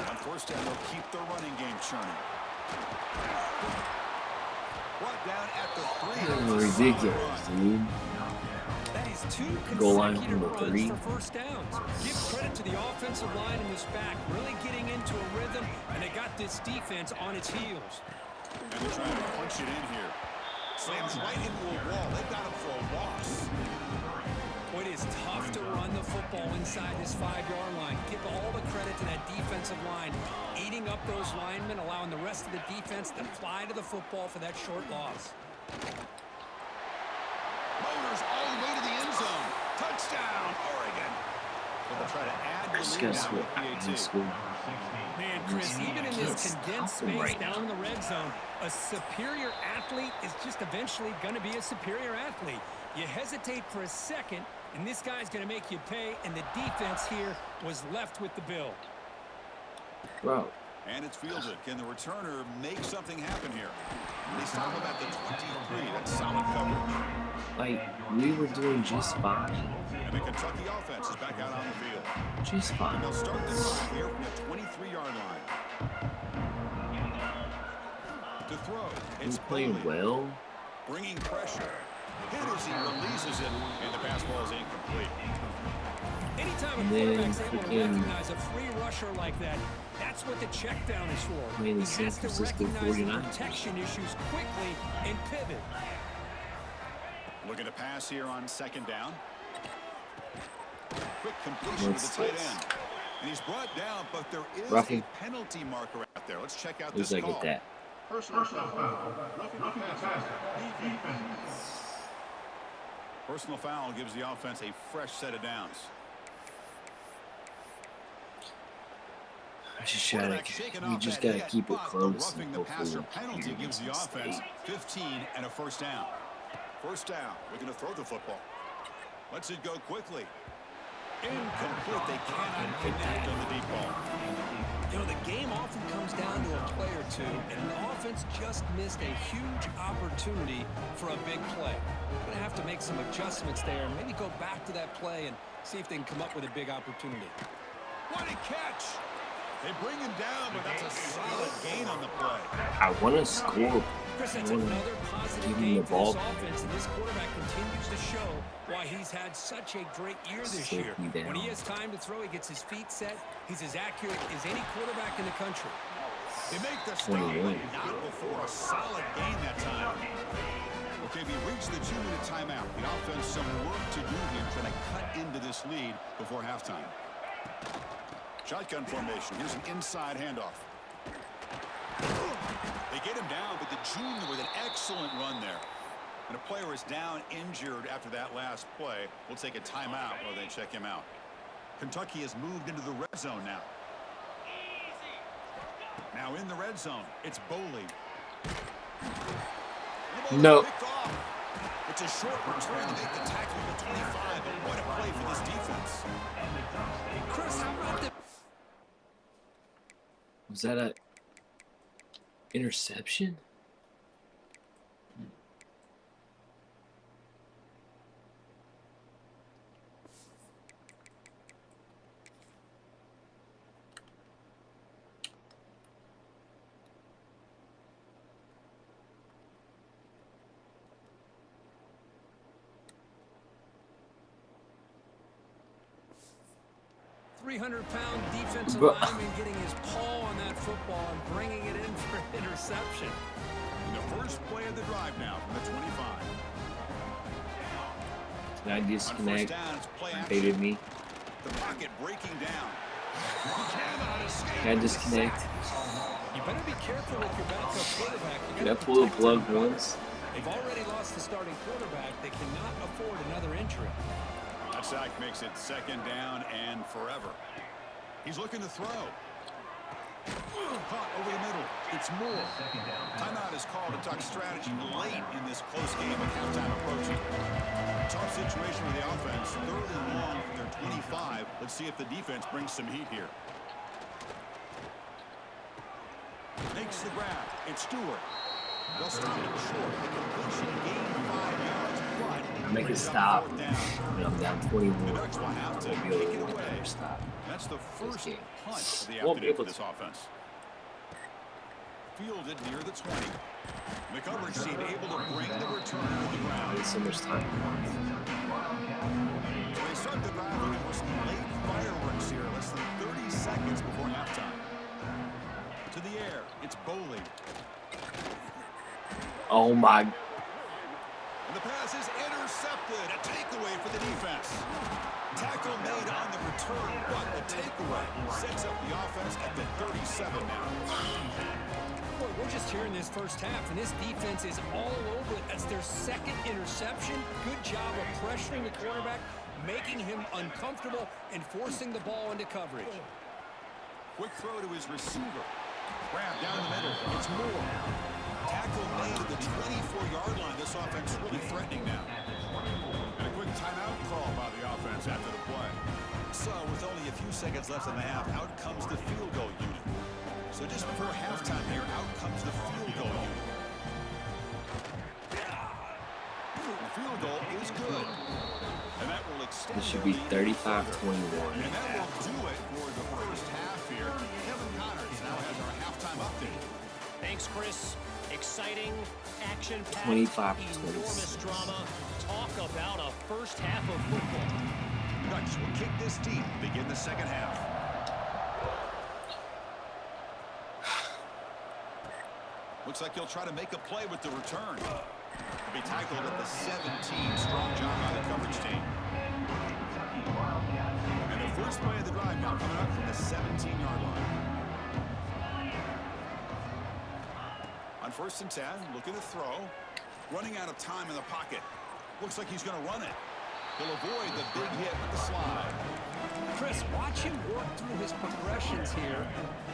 Speaker 2: On first down, they'll keep the running game churning. Brought down at the 3.
Speaker 1: This is ridiculous, dude.
Speaker 3: That is 2
Speaker 1: Goal line
Speaker 3: consecutive
Speaker 1: from the
Speaker 3: runs
Speaker 1: 3.
Speaker 3: for first downs. Give credit to the offensive line and this back, really getting into a rhythm, and they got this defense on its heels.
Speaker 2: And they're trying to punch it in here. Slams right into a wall. They got him for a loss.
Speaker 3: Boy, it is tough to run the football inside this 5-yard line. Give all the credit to that defensive line, eating up those linemen, allowing the rest of the defense to fly to the football for that short loss.
Speaker 2: Motors all the way to the end zone. Touchdown, Oregon. They'll try to add the lead now with PAT.
Speaker 3: Man, Chris, even in this condensed
Speaker 1: Stop him
Speaker 3: space
Speaker 1: right
Speaker 3: down in the red zone, a superior athlete is just eventually going to be a superior athlete. You hesitate for a second, and this guy's going to make you pay, and the defense here was left with the bill.
Speaker 1: Bro.
Speaker 2: And it's fielded. Can the returner make something happen here? They stop him at the 23. That's solid coverage.
Speaker 1: Like, we were doing just fine.
Speaker 2: And the Kentucky offense is back out on the field.
Speaker 1: Just
Speaker 2: And
Speaker 1: fine.
Speaker 2: they'll start the drive here from the 23-yard line. To throw,
Speaker 1: He's
Speaker 2: it's
Speaker 1: playing
Speaker 2: Bailey.
Speaker 1: well.
Speaker 2: Bringing pressure. Hit as he releases it, and the pass ball is incomplete.
Speaker 3: Anytime a
Speaker 1: And then
Speaker 3: quarterback's able to
Speaker 1: freaking-
Speaker 3: recognize a free rusher like that, that's what the check down is for.
Speaker 1: Playing
Speaker 3: He
Speaker 1: the San
Speaker 3: has to
Speaker 1: Francisco
Speaker 3: recognize the
Speaker 1: 49ers.
Speaker 3: protection issues quickly and pivot.
Speaker 2: Looking to pass here on 2nd down. Quick completion to
Speaker 1: What's
Speaker 2: the tight
Speaker 1: this?
Speaker 2: end. And he's brought down, but there is
Speaker 1: Roughing.
Speaker 2: a penalty marker out there. Let's check out
Speaker 1: At least
Speaker 2: this
Speaker 1: I
Speaker 2: call.
Speaker 1: get that.
Speaker 4: Personal foul. Roughing the passer. Defense.
Speaker 2: Personal foul gives the offense a fresh set of downs. Quarterback shaken
Speaker 1: We
Speaker 2: off
Speaker 1: just
Speaker 2: that
Speaker 1: gotta
Speaker 2: hit,
Speaker 1: keep it
Speaker 2: but the
Speaker 1: close
Speaker 2: roughing
Speaker 1: and
Speaker 2: the passer
Speaker 1: hopefully
Speaker 2: penalty
Speaker 1: we can
Speaker 2: gives the
Speaker 1: get some
Speaker 2: offense
Speaker 1: state.
Speaker 2: 15 and a first down. First down. We're going to throw the football. Lets it go quickly. Incomplete. They cannot connect on the deep ball.
Speaker 3: You know, the game often comes down to a play or two, and the offense just missed a huge opportunity for a big play. Going to have to make some adjustments there, and maybe go back to that play and see if they can come up with a big opportunity.
Speaker 2: What a catch! They bring him down, but that's a solid gain on the play.
Speaker 1: I want to score.
Speaker 3: Chris, that's
Speaker 1: I wanna
Speaker 3: another positive
Speaker 1: give him
Speaker 3: game
Speaker 1: the
Speaker 3: for this
Speaker 1: ball.
Speaker 3: offense, and this quarterback continues to show why he's had such a great year this
Speaker 1: Sit
Speaker 3: year.
Speaker 1: me down.
Speaker 3: When he has time to throw, he gets his feet set. He's as accurate as any quarterback in the country.
Speaker 2: They make the stop,
Speaker 1: 21.
Speaker 2: but not before a the 2-minute timeout. The offense some work to do here, trying to cut into this lead before halftime. Shotgun formation. Here's an inside handoff. They get him down, but the junior with an excellent run there. And a player is down injured after that last play. We'll take a timeout while they check him out. Kentucky has moved into the red zone now. Now in the red zone, it's Boley.
Speaker 1: No.
Speaker 2: It's a short return to make the tackle to 25, but what a play for this defense.
Speaker 3: Chris, how about the...
Speaker 1: Was that a interception?
Speaker 3: ...300-pound defensive lineman getting his paw on that football and bringing it in for an interception.
Speaker 2: The first play of the drive now from the 25.
Speaker 1: Can I disconnect? Baited me.
Speaker 2: The pocket breaking down.
Speaker 1: Can I disconnect?
Speaker 3: You better be careful with your backup quarterback.
Speaker 1: Can I pull the plug once?
Speaker 3: They've already lost the starting quarterback. They cannot afford another injury.
Speaker 2: That sack makes it second down and forever. He's looking to throw. Caught over the middle. It's Moore. Timeout is called to talk strategy late in this close game with halftime approaching. Tough situation with the offense. 3rd and long from their 25. Let's see if the defense brings some heat here. Makes the grab. It's Stewart. They'll stop it short. The completion gained 5 yards, but
Speaker 1: Make it stop. When I'm down 21.
Speaker 2: the Ducks will have to
Speaker 1: Won't be
Speaker 2: take
Speaker 1: able
Speaker 2: it
Speaker 1: to
Speaker 2: away.
Speaker 1: never stop.
Speaker 2: That's the first punt of the
Speaker 1: Won't be
Speaker 2: afternoon for
Speaker 1: able
Speaker 2: this
Speaker 1: to.
Speaker 2: offense. Fielded near the 20. The coverage team able to bring the return to the ground.
Speaker 1: There's so much time.
Speaker 2: So they start the drive looking for some late fireworks here. Less than 30 seconds before halftime. To the air, it's Boley.
Speaker 1: Oh my.
Speaker 2: And the pass is intercepted. A takeaway for the defense. Tackle made on the return, but the takeaway sets up the offense at the 37 now.
Speaker 3: Boy, we're just here in this first half, and this defense is all over it. That's their second interception. Good job of pressuring the quarterback, making him uncomfortable, and forcing the ball into coverage.
Speaker 2: Quick throw to his receiver. Grab down the middle. It's Moore. Tackle made at the 24-yard line. This offense really threatening now. And a quick timeout call by the offense after the play. So with only a few seconds left in the half, out comes the field goal unit. So just before halftime here, out comes the field goal unit. The field goal is good. And that will extend.
Speaker 1: This should be 35-21.
Speaker 2: And that will do it for the first half here. Kevin Connors now has our halftime update.
Speaker 5: Thanks, Chris. Exciting, action-packed,
Speaker 1: 25-26.
Speaker 5: enormous drama. Talk about a first half of football.
Speaker 2: The Ducks will kick this deep, begin the second half. Looks like he'll try to make a play with the return. He'll be tackled at the 17. Strong job by the coverage team. And the first play of the drive now coming up from the 17-yard line. On 1st and 10, looking to throw. Running out of time in the pocket. Looks like he's going to run it. He'll avoid the big hit with the slide.
Speaker 3: Chris, watch him work through his progressions here.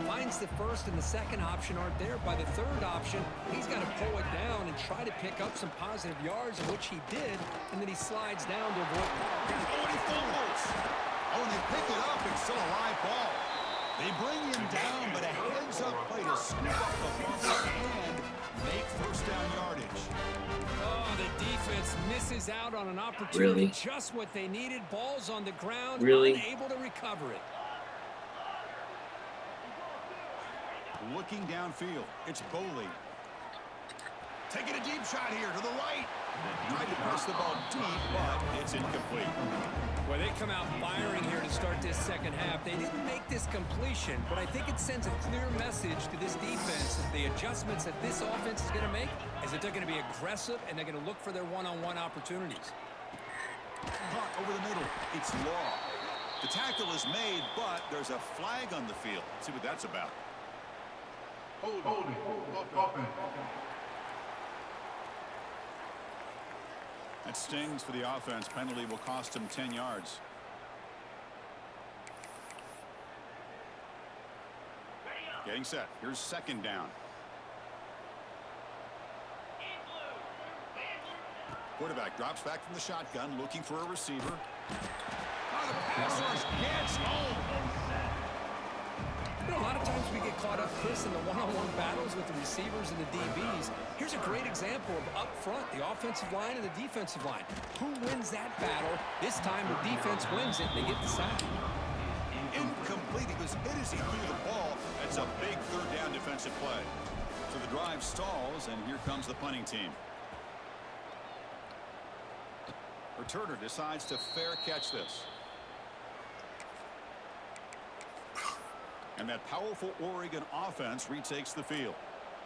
Speaker 3: Finds the first and the second option aren't there. By the third option, he's got to pull it down and try to pick up some positive yards, which he did, and then he slides down to avoid.
Speaker 2: Oh, and he fumbles. Oh, and they pick it up. It's still a live ball. They bring him down, but a heads-up play to scoop up the fumble and make first down yardage.
Speaker 3: Oh, the defense misses out on an opportunity.
Speaker 1: Really?
Speaker 3: Just what they needed. Ball's on the ground.
Speaker 1: Really?
Speaker 3: Unable to recover it.
Speaker 2: Looking downfield, it's Boley. Taking a deep shot here to the right. Tried to press the ball deep, but it's incomplete.
Speaker 3: Well, they come out firing here to start this second half. They didn't make this completion, but I think it sends a clear message to this defense that the adjustments that this offense is going to make is that they're going to be aggressive and they're going to look for their one-on-one opportunities.
Speaker 2: Caught over the middle. It's Law. The tackle is made, but there's a flag on the field. Let's see what that's about.
Speaker 4: Holding. Offense.
Speaker 2: That stings for the offense. Penalty will cost him 10 yards. Getting set. Here's second down. Quarterback drops back from the shotgun, looking for a receiver. Oh, the pass rush gets home.
Speaker 3: You know, a lot of times we get caught up, Chris, in the one-on-one battles with the receivers and the DBs. Here's a great example of up front, the offensive line and the defensive line. Who wins that battle? This time the defense wins it, and they get the sack.
Speaker 2: Incomplete. It was hit as he threw the ball. That's a big third down defensive play. So the drive stalls, and here comes the punting team. Returner decides to fair catch this. And that powerful Oregon offense retakes the field.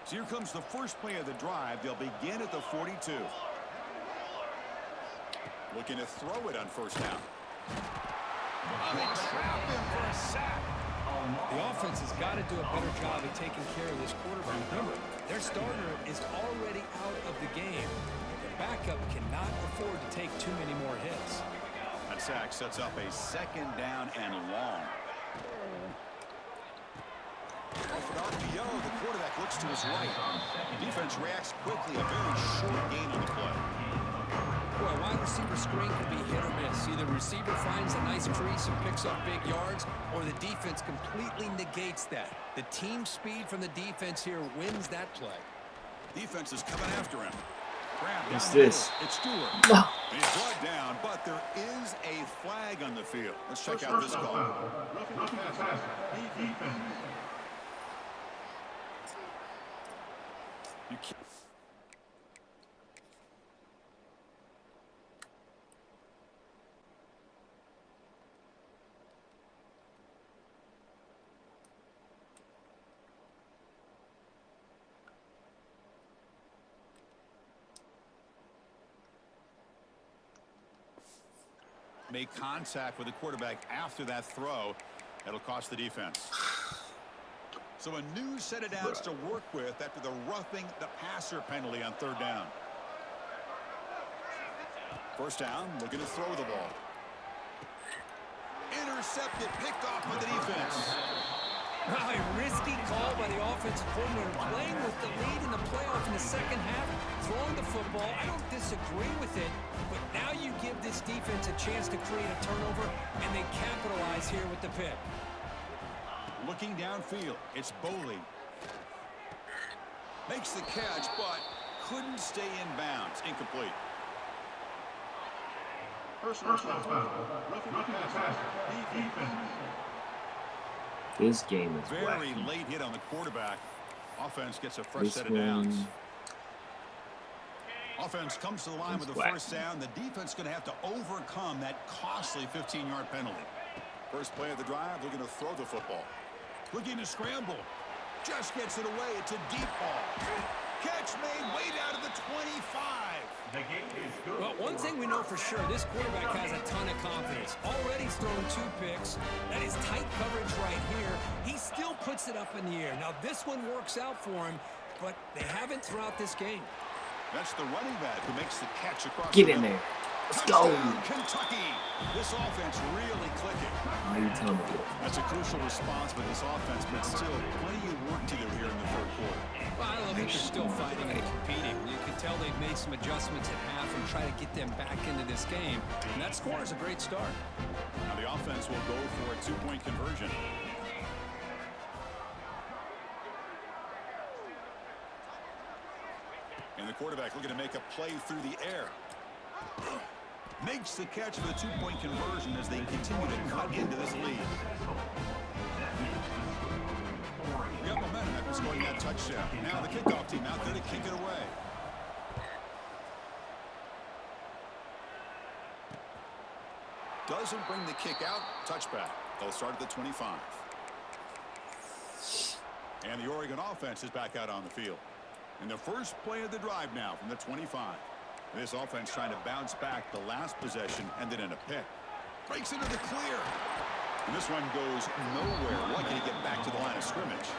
Speaker 2: So here comes the first play of the drive. They'll begin at the 42. Looking to throw it on first down. Oh, they trap him for a sack.
Speaker 3: The offense has got to do a better job of taking care of this quarterback. Remember, their starter is already out of the game. Their backup cannot afford to take too many more hits.
Speaker 2: That sack sets up a second down and long. Off an RPO, the quarterback looks to his right. Defense reacts quickly. A very short gain on the play.
Speaker 3: Boy, a wide receiver screen can be hit or miss. Either the receiver finds a nice crease and picks up big yards, or the defense completely negates that. The team speed from the defense here wins that play.
Speaker 2: Defense is coming after him.
Speaker 1: What's this?
Speaker 2: It's Stewart.
Speaker 1: No.
Speaker 2: He's brought down, but there is a flag on the field. Let's check out this call. You can't. Make contact with the quarterback after that throw. That'll cost the defense. So a new set of downs to work with after the roughing the passer penalty on third down. First down, looking to throw the ball. Intercepted, picked off by the defense.
Speaker 3: Wow, a risky call by the offensive coordinator, playing with the lead in the playoff in the second half, throwing the football. I don't disagree with it, but now you give this defense a chance to create a turnover, and they capitalize here with the pick.
Speaker 2: Looking downfield, it's Boley. Makes the catch, but couldn't stay in bounds. Incomplete.
Speaker 1: This game is
Speaker 2: very
Speaker 1: wacky.
Speaker 2: late hit on the quarterback. Offense gets a fresh
Speaker 1: This
Speaker 2: set of downs.
Speaker 1: one
Speaker 2: Offense comes to the line with a
Speaker 1: whack.
Speaker 2: first down. The defense going to have to overcome that costly 15-yard penalty. First play of the drive, they're going to throw the football. Looking to scramble. Just gets it away. It's a deep ball. Catch made way down to the 25.
Speaker 3: Well, one thing we know for sure, this quarterback has a ton of confidence. Already thrown 2 picks. That is tight coverage right here. He still puts it up in the air. Now, this one works out for him, but they haven't throughout this game.
Speaker 2: That's the running back who makes the catch across
Speaker 1: Get
Speaker 2: the
Speaker 1: in
Speaker 2: middle.
Speaker 1: there. Let's go.
Speaker 2: Touchdown, Kentucky. This offense really clicking.
Speaker 1: How you tell me?
Speaker 2: That's a crucial response by this offense, but still plenty of work to do here in the third quarter.
Speaker 3: Well, I love that they're still fighting and competing. You can tell they've made some adjustments at half and try to get them back into this game. And that score is a great start.
Speaker 2: Now the offense will go for a 2-point conversion. And the quarterback looking to make a play through the air. Makes the catch for the 2-point conversion as they continue to cut into this lead. Got momentum after scoring that touchdown. Now the kickoff team out there to kick it away. Doesn't bring the kick out. Touchback. They'll start at the 25. And the Oregon offense is back out on the field. And the first play of the drive now from the 25. This offense trying to bounce back. The last possession ended in a pick. Breaks into the clear. And this one goes nowhere. Lucky to get back to the line of scrimmage.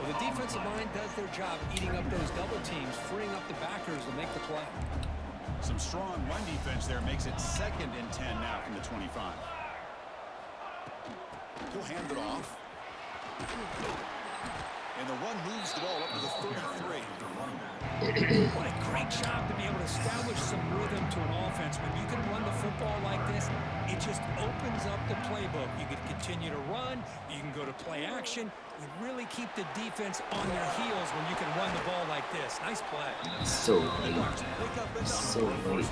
Speaker 3: Well, the defensive line does their job eating up those double teams, freeing up the backers to make the play.
Speaker 2: Some strong run defense there makes it 2nd and 10 now from the 25. He'll hand it off. And the run moves the ball up to the 33.
Speaker 3: What a great job to be able to establish some rhythm to an offense. When you can run the football like this, it just opens up the playbook. You can continue to run. You can go to play action. You really keep the defense on their heels when you can run the ball like this. Nice play.
Speaker 1: So late. So late.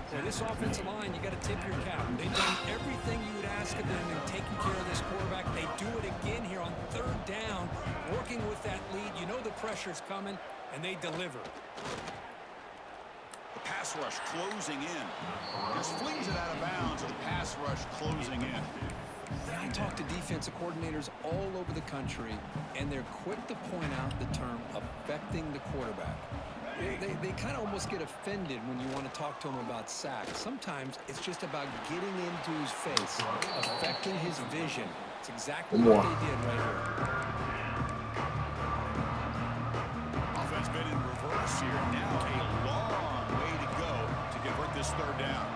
Speaker 3: For this offensive line, you got to tip your cap. They've done everything you would ask of them in taking care of this quarterback. They do it again here on 3rd down, working with that lead. You know the pressure's coming, and they deliver.
Speaker 2: The pass rush closing in. Just flings it out of bounds. The pass rush closing in.
Speaker 3: I talk to defensive coordinators all over the country, and they're quick to point out the term affecting the quarterback. They kind of almost get offended when you want to talk to them about sacks. Sometimes it's just about getting into his face, affecting his vision. It's exactly what they did right here.
Speaker 2: Offense been in reverse here. Now a long way to go to convert this 3rd down.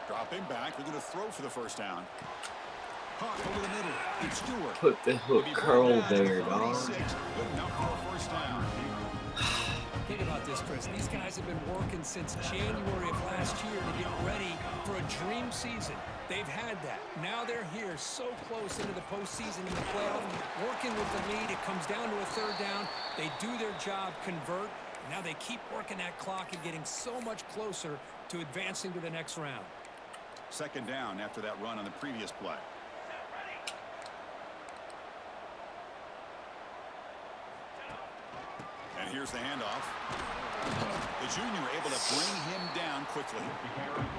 Speaker 2: Dropping back. We're going to throw for the 1st down. Hawk over the middle. It's Stewart.
Speaker 1: Put the hook curl there, dog.
Speaker 2: Good enough for a 1st down.
Speaker 3: Think about this, Chris. These guys have been working since January of last year to get ready for a dream season. They've had that. Now they're here so close into the postseason in the playoff, working with the lead. It comes down to a 3rd down. They do their job, convert. Now they keep working that clock and getting so much closer to advancing to the next round.
Speaker 2: 2nd down after that run on the previous play. And here's the handoff. The junior able to bring him down quickly.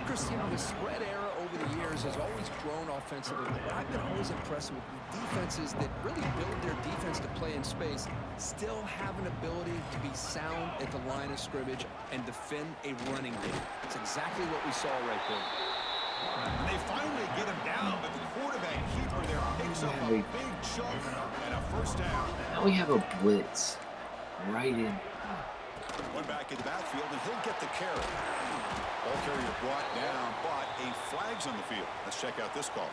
Speaker 3: Chris, you know, the spread era over the years has always grown offensively. But I've been always impressed with defenses that really build their defense to play in space, still have an ability to be sound at the line of scrimmage and defend a running game. It's exactly what we saw right there.
Speaker 2: And they finally get him down, but the quarterback keeper there picks up a big chunk and a 1st down.
Speaker 1: Now we have a blitz right in.
Speaker 2: One back in the backfield, and he'll get the carry. Ball carrier brought down, but a flag's on the field. Let's check out this call.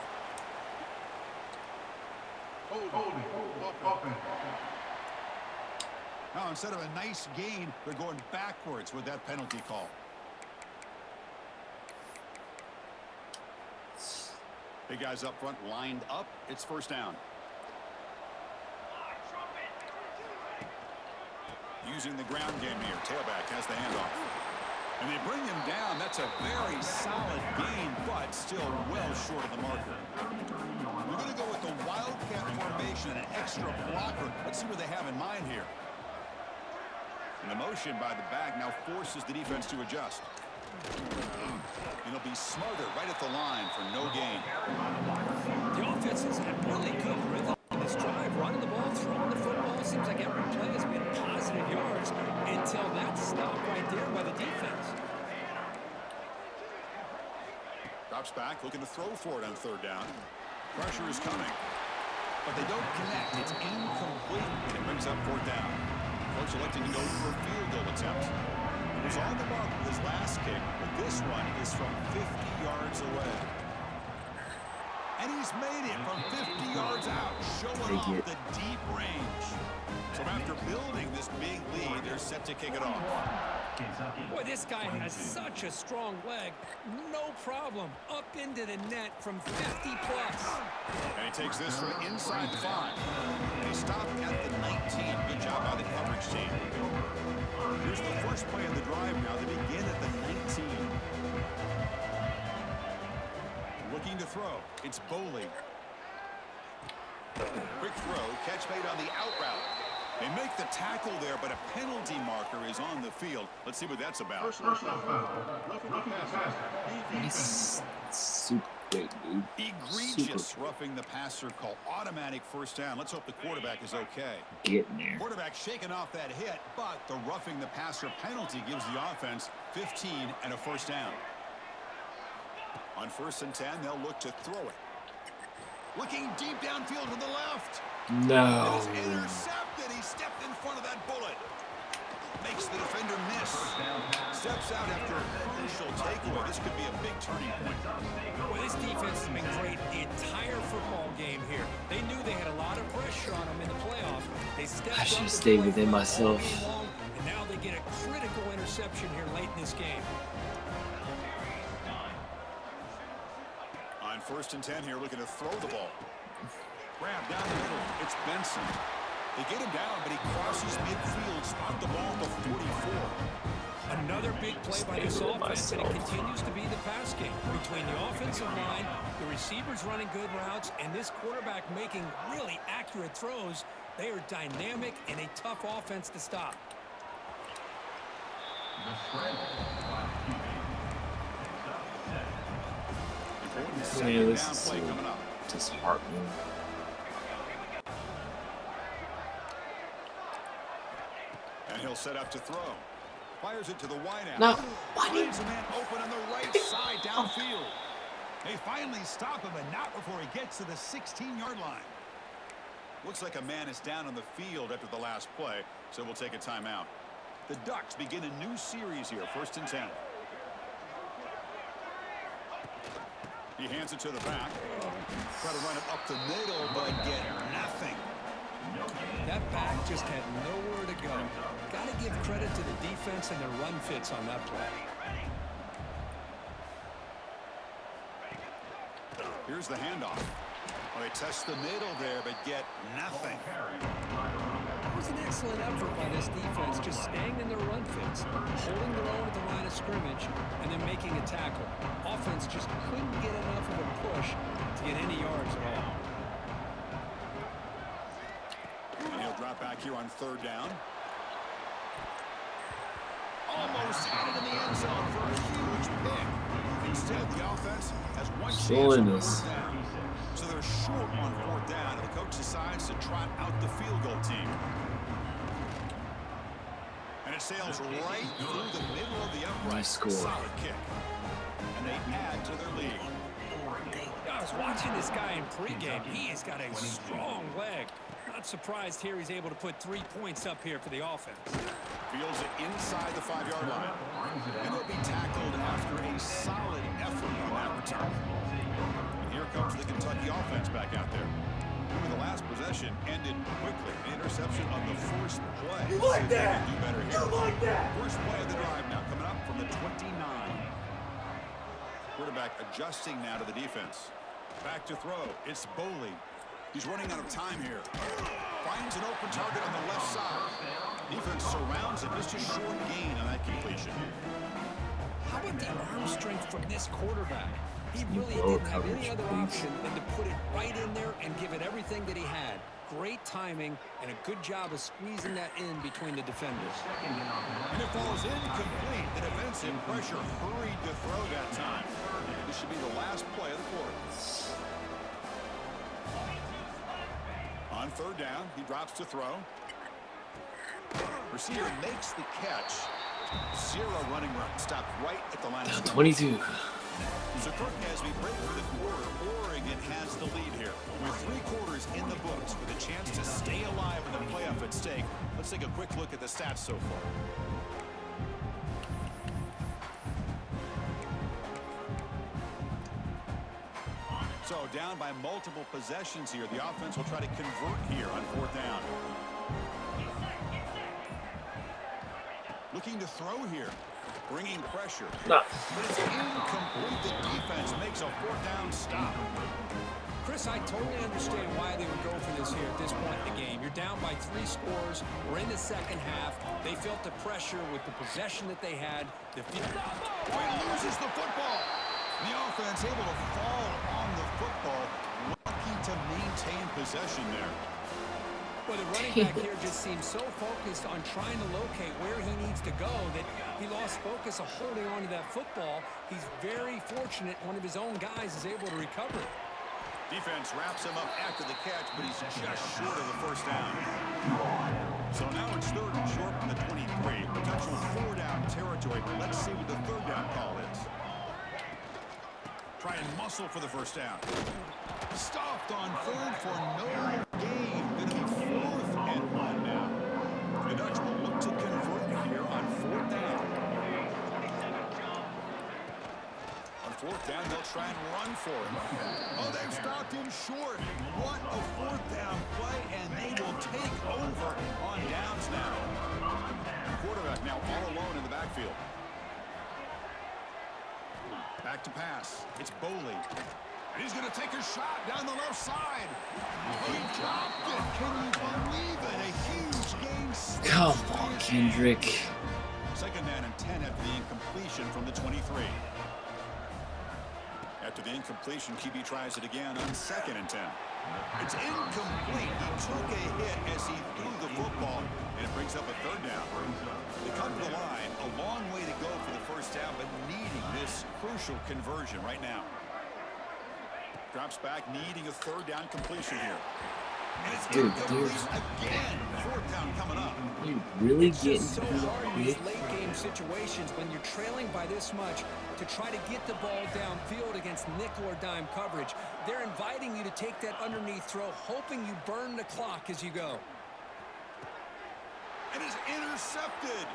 Speaker 2: Now, instead of a nice gain, they're going backwards with that penalty call. Big guys up front lined up. It's 1st down. Using the ground game here. Tailback has the handoff. And they bring him down. That's a very solid gain, but still well short of the marker. We're going to go with the Wildcat formation and an extra blocker. Let's see what they have in mind here. And the motion by the back now forces the defense to adjust. And he'll be smothered right at the line for no gain.
Speaker 3: The offense has had really good rhythm in this drive, running the ball, throwing the football. It seems like every play has been positive yards until that stop right there by the defense.
Speaker 2: Drops back, looking to throw for it on 3rd down. Pressure is coming, but they don't connect. It's incomplete, and it brings up 4th down. Coach electing to go for a field goal attempt. He was on the mark with his last kick, but this one is from 50 yards away. And he's made it from 50 yards out, showing off the deep range. So after building this big lead, they're set to kick it off.
Speaker 3: Boy, this guy has such a strong leg. No problem. Up into the net from 50 plus.
Speaker 2: And he takes this from inside the 5. And he stopped at the 19. Good job by the coverage team. Here's the first play of the drive now. They begin at the 19. Looking to throw. It's Bowling. Quick throw. Catch made on the out route. They make the tackle there, but a penalty marker is on the field. Let's see what that's about.
Speaker 1: He's super quick, dude.
Speaker 2: Egregious roughing the passer call. Automatic first down. Let's hope the quarterback is okay.
Speaker 1: Getting there.
Speaker 2: Quarterback shaking off that hit, but the roughing the passer penalty gives the offense 15 and a first down. On 1st and 10, they'll look to throw it. Looking deep downfield to the left.
Speaker 1: No.
Speaker 2: It is intercepted. He stepped in front of that bullet. Makes the defender miss. Steps out after a crucial takeaway. This could be a big turning point.
Speaker 3: Well, this defense has been great the entire football game here. They knew they had a lot of pressure on them in the playoff. They stepped
Speaker 1: I should
Speaker 3: up
Speaker 1: have
Speaker 3: to
Speaker 1: stayed
Speaker 3: play
Speaker 1: within
Speaker 3: all
Speaker 1: myself.
Speaker 3: game long, and now they get a critical interception here late in this game.
Speaker 2: On 1st and 10 here, looking to throw the ball. Grab down the middle. It's Benson. They get him down, but he crosses midfield, spot the ball at the 44.
Speaker 3: Another big play by this offense, and it continues to be the pass game. Between the offensive line, the receivers running good routes, and this quarterback making really accurate throws, they are dynamic and a tough offense to stop.
Speaker 1: Man, this is so disheartening.
Speaker 2: And he'll set up to throw. Fires it to the wideout.
Speaker 1: No.
Speaker 2: Finds a man open on the right side downfield. They finally stop him, and not before he gets to the 16-yard line. Looks like a man is down on the field after the last play, so we'll take a timeout. The Ducks begin a new series here, 1st and 10. He hands it to the back. Try to run it up the middle, but get nothing.
Speaker 3: That back just had nowhere to go. Got to give credit to the defense and their run fits on that play.
Speaker 2: Here's the handoff. Well, they test the middle there, but get nothing.
Speaker 3: It was an excellent effort by this defense, just staying in their run fits, holding their own at the line of scrimmage, and then making a tackle. Offense just couldn't get enough of a push to get any yards at all.
Speaker 2: And he'll drop back here on 3rd down. Almost had it in the end zone for a huge pick. Instead, the offense has one chance on 4th down. So they're short on 4th down, and the coach decides to trot out the field goal team. And it sails right through the middle of the upright. Solid kick. And they add to their lead.
Speaker 3: I was watching this guy in pregame. He has got a strong leg. Not surprised here he's able to put 3 points up here for the offense.
Speaker 2: Fields it inside the 5-yard line. And he'll be tackled after a solid effort on that return. And here comes the Kentucky offense back out there. The last possession ended quickly. An interception on the first play.
Speaker 6: You like that?
Speaker 2: Do better here.
Speaker 6: You like that?
Speaker 2: First play of the drive now coming up from the 29. Quarterback adjusting now to the defense. Back to throw. It's Boley. He's running out of time here. Finds an open target on the left side. Defense surrounds him. Just a short gain on that completion.
Speaker 3: How about the arm strength from this quarterback? He really didn't have any other option than to put it right in there and give it everything that he had. Great timing and a good job of squeezing that in between the defenders.
Speaker 2: And it falls incomplete. The defensive pressure hurried to throw that time. This should be the last play of the quarter. On 3rd down, he drops to throw. Receiver makes the catch. Zero running run. Stopped right at the line of scrimmage.
Speaker 1: 22.
Speaker 2: So Kirk, as we break for the quarter, Oregon has the lead here. With 3 quarters in the books, with a chance to stay alive in the playoff at stake, let's take a quick look at the stats so far. So down by multiple possessions here. The offense will try to convert here on 4th down. Looking to throw here. Bringing pressure.
Speaker 1: No.
Speaker 2: But it's incomplete. The defense makes a 4th down stop.
Speaker 3: Chris, I totally understand why they would go for this here at this point in the game. You're down by 3 scores. We're in the second half. They felt the pressure with the possession that they had.
Speaker 2: Loses the football. The offense able to fall on the football. Lucky to maintain possession there.
Speaker 3: Well, Boy, the running back here just seems so focused on trying to locate where he needs to go that he lost focus of holding on to that football. He's very fortunate one of his own guys is able to recover it.
Speaker 2: Defense wraps him up after the catch, but he's just short of the first down. So now it's third and short from the 23. Potential 4-down territory. Let's see what the third down call is. Try and muscle for the first down. Stopped on third for no gain. Going to be 4th and 1 now. The Dutch will look to convert here on 4th down. On 4th down, they'll try and run for him. Oh, they've stopped him short. What a 4th down play, and they will take over on downs now. Quarterback now all alone in the backfield. Back to pass. It's Boley. And he's going to take a shot down the left side. He dropped it. Can you believe it? A huge gain.
Speaker 1: Come on, Kendrick.
Speaker 2: Second down and 10 after the incompletion from the 23. After the incompletion, QB tries it again on 2nd and 10. It's incomplete. He took a hit as he threw the football, and it brings up a third down. They come to the line, a long way to go for the first down, but needing this crucial conversion right now. Drops back, needing a third down completion here. And it's incomplete again. 4th down coming up.
Speaker 1: You really getting
Speaker 3: so hard in these late game situations when you're trailing by this much to try to get the ball downfield against nickel or dime coverage. They're inviting you to take that underneath throw, hoping you burn the clock as you go.
Speaker 2: And is intercepted.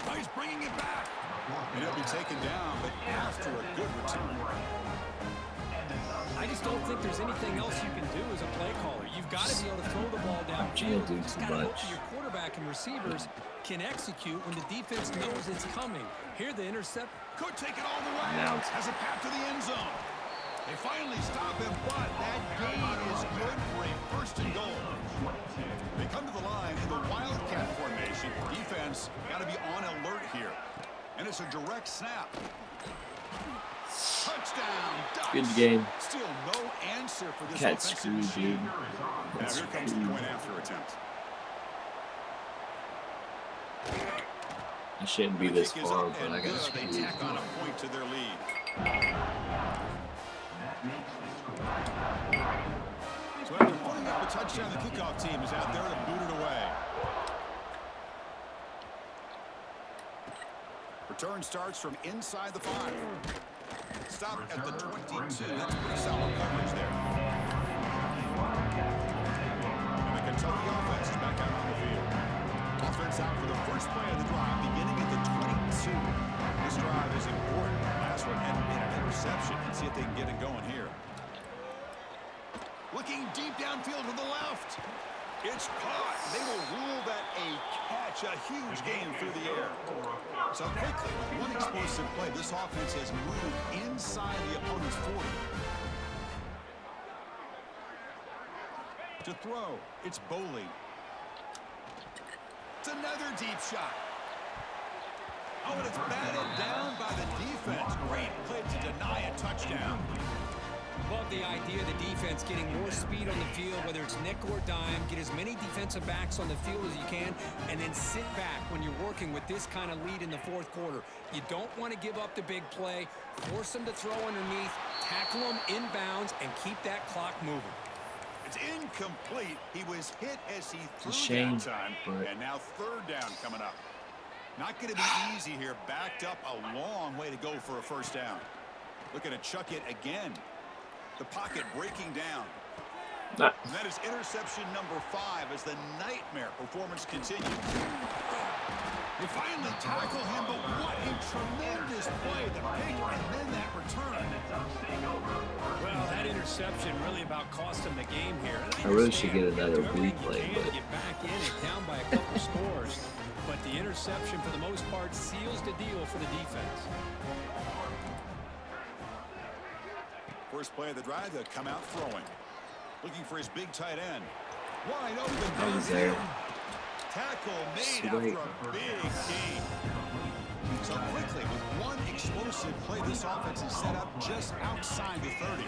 Speaker 2: Oh, he's bringing it back. And it'll be taken down, but after a good return.
Speaker 3: I just don't think there's anything else you can do as a play caller. You've got to be able to throw the ball downfield. You just got to hope that your quarterback and receivers can execute when the defense knows it's coming. Here the intercept.
Speaker 2: Could take it all the way. Has a path to the end zone. They finally stop him, but that gain is good for a 1st and goal. They come to the line in the Wildcat formation. Defense got to be on alert here. And it's a direct snap. Touchdown, Ducks.
Speaker 1: Good game.
Speaker 2: Still no answer for this
Speaker 1: Cat
Speaker 2: offensive
Speaker 1: screwed,
Speaker 2: machine.
Speaker 1: dude.
Speaker 2: Now here comes the point after attempt.
Speaker 1: I shouldn't be this far, but I got
Speaker 2: They
Speaker 1: screwed.
Speaker 2: tack on a point to their lead. So after putting up a touchdown, the kickoff team is out there to boot it away. Return starts from inside the 5. Stop at the 22. That's pretty solid coverage there. And the Kentucky offense is back out on the field. Offense out for the first play of the drive, beginning at the 22. This drive is important. Last one ended in an interception. Let's see if they can get it going here. Looking deep downfield to the left. It's caught. They will rule that a catch, a huge gain through the air. So quickly, with one explosive play, this offense has moved inside the opponent's 40. To throw, it's Boley. It's another deep shot. Oh, and it's batted down by the defense. Great play to deny a touchdown.
Speaker 3: Love the idea of the defense getting more speed on the field, whether it's nickel or dime, get as many defensive backs on the field as you can, and then sit back when you're working with this kind of lead in the 4th quarter. You don't want to give up the big play, force them to throw underneath, tackle them inbounds, and keep that clock moving.
Speaker 2: It's incomplete. He was hit as he threw
Speaker 1: shame,
Speaker 2: time, and now 3rd down coming up. Not going to be easy here. Backed up a long way to go for a first down. Looking to chuck it again. The pocket breaking down. And that is interception number 5 as the nightmare performance continues. They finally tackle him, but what a tremendous play. The pick and then that return.
Speaker 3: Well, that interception really about cost him the game here.
Speaker 1: I really should get another replay, but
Speaker 3: get back in it, down by a couple scores. But the interception, for the most part, seals the deal for the defense.
Speaker 2: First play of the drive, they'll come out throwing. Looking for his big tight end. Wide open.
Speaker 1: there.
Speaker 2: Tackle made after a big gain. So quickly, with one explosive play, this offense is set up just outside the 30.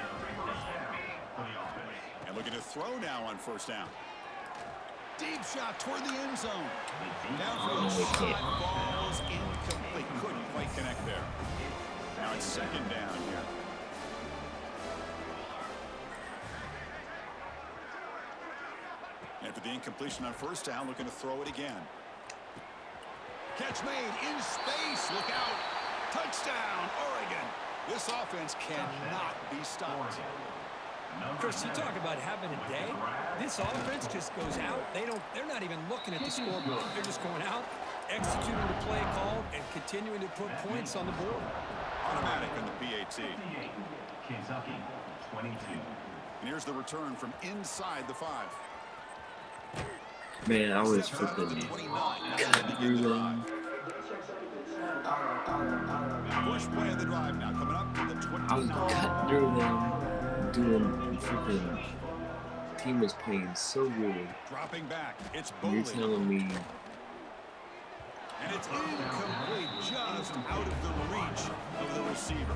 Speaker 2: And looking to throw now on first down. Deep shot toward the end zone. Down for
Speaker 1: No,
Speaker 2: the
Speaker 1: we
Speaker 2: shot.
Speaker 1: can't.
Speaker 2: Falls incomplete. Couldn't quite connect there. Now it's second down here. After the incompletion on first down, looking to throw it again. Catch made in space. Look out. Touchdown, Oregon. This offense cannot be stopped.
Speaker 3: Chris, you talk about having a day. This offense just goes out. They're not even looking at the scoreboard. They're just going out, executing the play called, and continuing to put points on the board.
Speaker 2: Automatic in the PAT.
Speaker 4: Kentucky, 22.
Speaker 2: And here's the return from inside the 5.
Speaker 1: Man, I was
Speaker 2: Steps out to the
Speaker 1: freaking
Speaker 2: 29.
Speaker 1: cut through them.
Speaker 2: First play of the drive now coming up to the 29.
Speaker 1: I was cutting through them, doing freaking. Team was playing so good.
Speaker 2: Dropping back. It's
Speaker 1: You're
Speaker 2: Bowley.
Speaker 1: telling me
Speaker 2: And it's incomplete, just out of the reach of the receiver.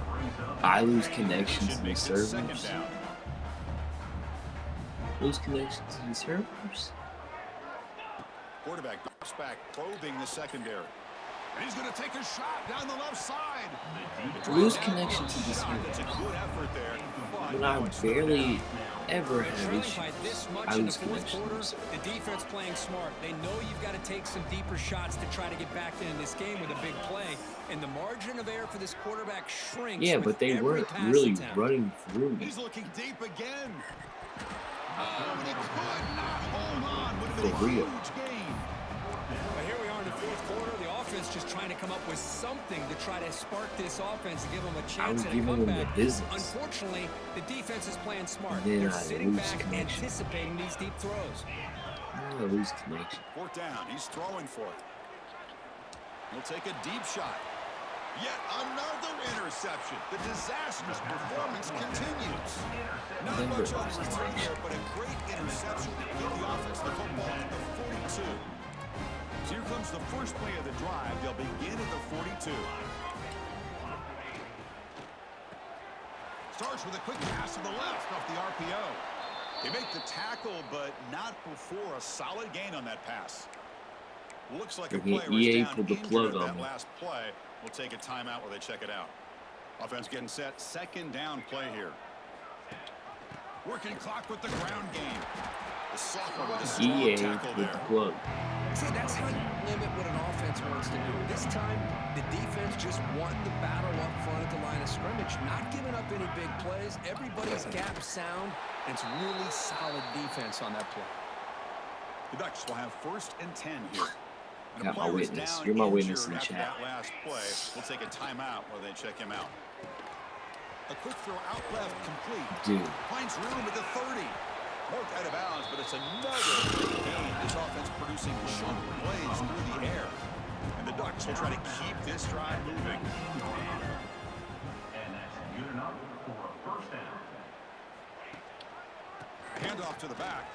Speaker 1: I lose connection to
Speaker 2: Should
Speaker 1: the
Speaker 2: make this second
Speaker 1: servers?
Speaker 2: down.
Speaker 1: Lose connection to the servers?
Speaker 2: Quarterback drops back, probing the secondary. And he's going to take a shot down the left side.
Speaker 1: Lose connection to the
Speaker 2: Shot. It's a
Speaker 1: servers.
Speaker 2: good effort there. But
Speaker 1: When
Speaker 2: now
Speaker 1: I
Speaker 2: it's third
Speaker 1: barely
Speaker 2: down.
Speaker 1: ever
Speaker 3: They're
Speaker 1: have
Speaker 3: trailing
Speaker 1: issues,
Speaker 3: by this much
Speaker 1: I
Speaker 3: in the
Speaker 1: lose
Speaker 3: fourth
Speaker 1: connection to
Speaker 3: quarter.
Speaker 1: the servers.
Speaker 3: The defense playing smart. They know you've got to take some deeper shots to try to get back in this game with a big play. And the margin of error for this quarterback shrinks.
Speaker 1: Yeah,
Speaker 3: with
Speaker 1: but they
Speaker 3: every
Speaker 1: weren't
Speaker 3: pass
Speaker 1: really
Speaker 3: attempt.
Speaker 1: running through me.
Speaker 2: He's looking deep again. Oh, and he could not hold on. Would have been
Speaker 1: For
Speaker 2: a
Speaker 1: real.
Speaker 2: huge gain.
Speaker 3: But here we are in the fourth quarter. The offense just trying to come up with something to try to spark this offense and give them a chance
Speaker 1: was
Speaker 3: at a
Speaker 1: giving them the
Speaker 3: comeback.
Speaker 1: business.
Speaker 3: Unfortunately, the defense is playing smart.
Speaker 1: Then
Speaker 3: They're
Speaker 1: I
Speaker 3: sitting
Speaker 1: lose
Speaker 3: back,
Speaker 1: connection.
Speaker 3: anticipating these deep throws.
Speaker 1: I lose connection.
Speaker 2: Fourth down. He's throwing for it. He'll take a deep shot. Yet another interception. The disastrous performance continues. Not
Speaker 1: Never
Speaker 2: much on
Speaker 1: lose
Speaker 2: return
Speaker 1: connection.
Speaker 2: here, but a great interception to give the offense the football at the 42. So here comes the first play of the drive. They'll begin at the 42. Starts with a quick pass to the left off the RPO. They make the tackle, but not before a solid gain on that pass. Looks like a
Speaker 1: Okay,
Speaker 2: player was
Speaker 1: EA
Speaker 2: down
Speaker 1: pulled the
Speaker 2: injured
Speaker 1: plug
Speaker 2: at
Speaker 1: on
Speaker 2: that
Speaker 1: me.
Speaker 2: last play. We'll take a timeout while they check it out. Offense getting set. Second down play here. Working clock with the ground game. The sophomore with a strong
Speaker 1: EA
Speaker 2: tackle
Speaker 1: with the
Speaker 2: there.
Speaker 1: plug.
Speaker 3: See, that's how you limit what an offense wants to do. This time, the defense just won the battle up front at the line of scrimmage, not giving up any big plays. Everybody's gap sound, and it's really solid defense on that play.
Speaker 2: The Ducks will have 1st and 10 here. And a
Speaker 1: Got my
Speaker 2: player is
Speaker 1: witness.
Speaker 2: down
Speaker 1: You're my witness
Speaker 2: injured
Speaker 1: in the
Speaker 2: after
Speaker 1: chat.
Speaker 2: that last play. We'll take a timeout while they check him out. A quick throw out left, complete.
Speaker 1: Dude,
Speaker 2: Finds room at the 30. Marked out of bounds, but it's another big gain. This offense producing short plays through the air. And the Ducks will try to keep this drive moving.
Speaker 4: And that's good enough for a first down.
Speaker 2: Handoff to the back.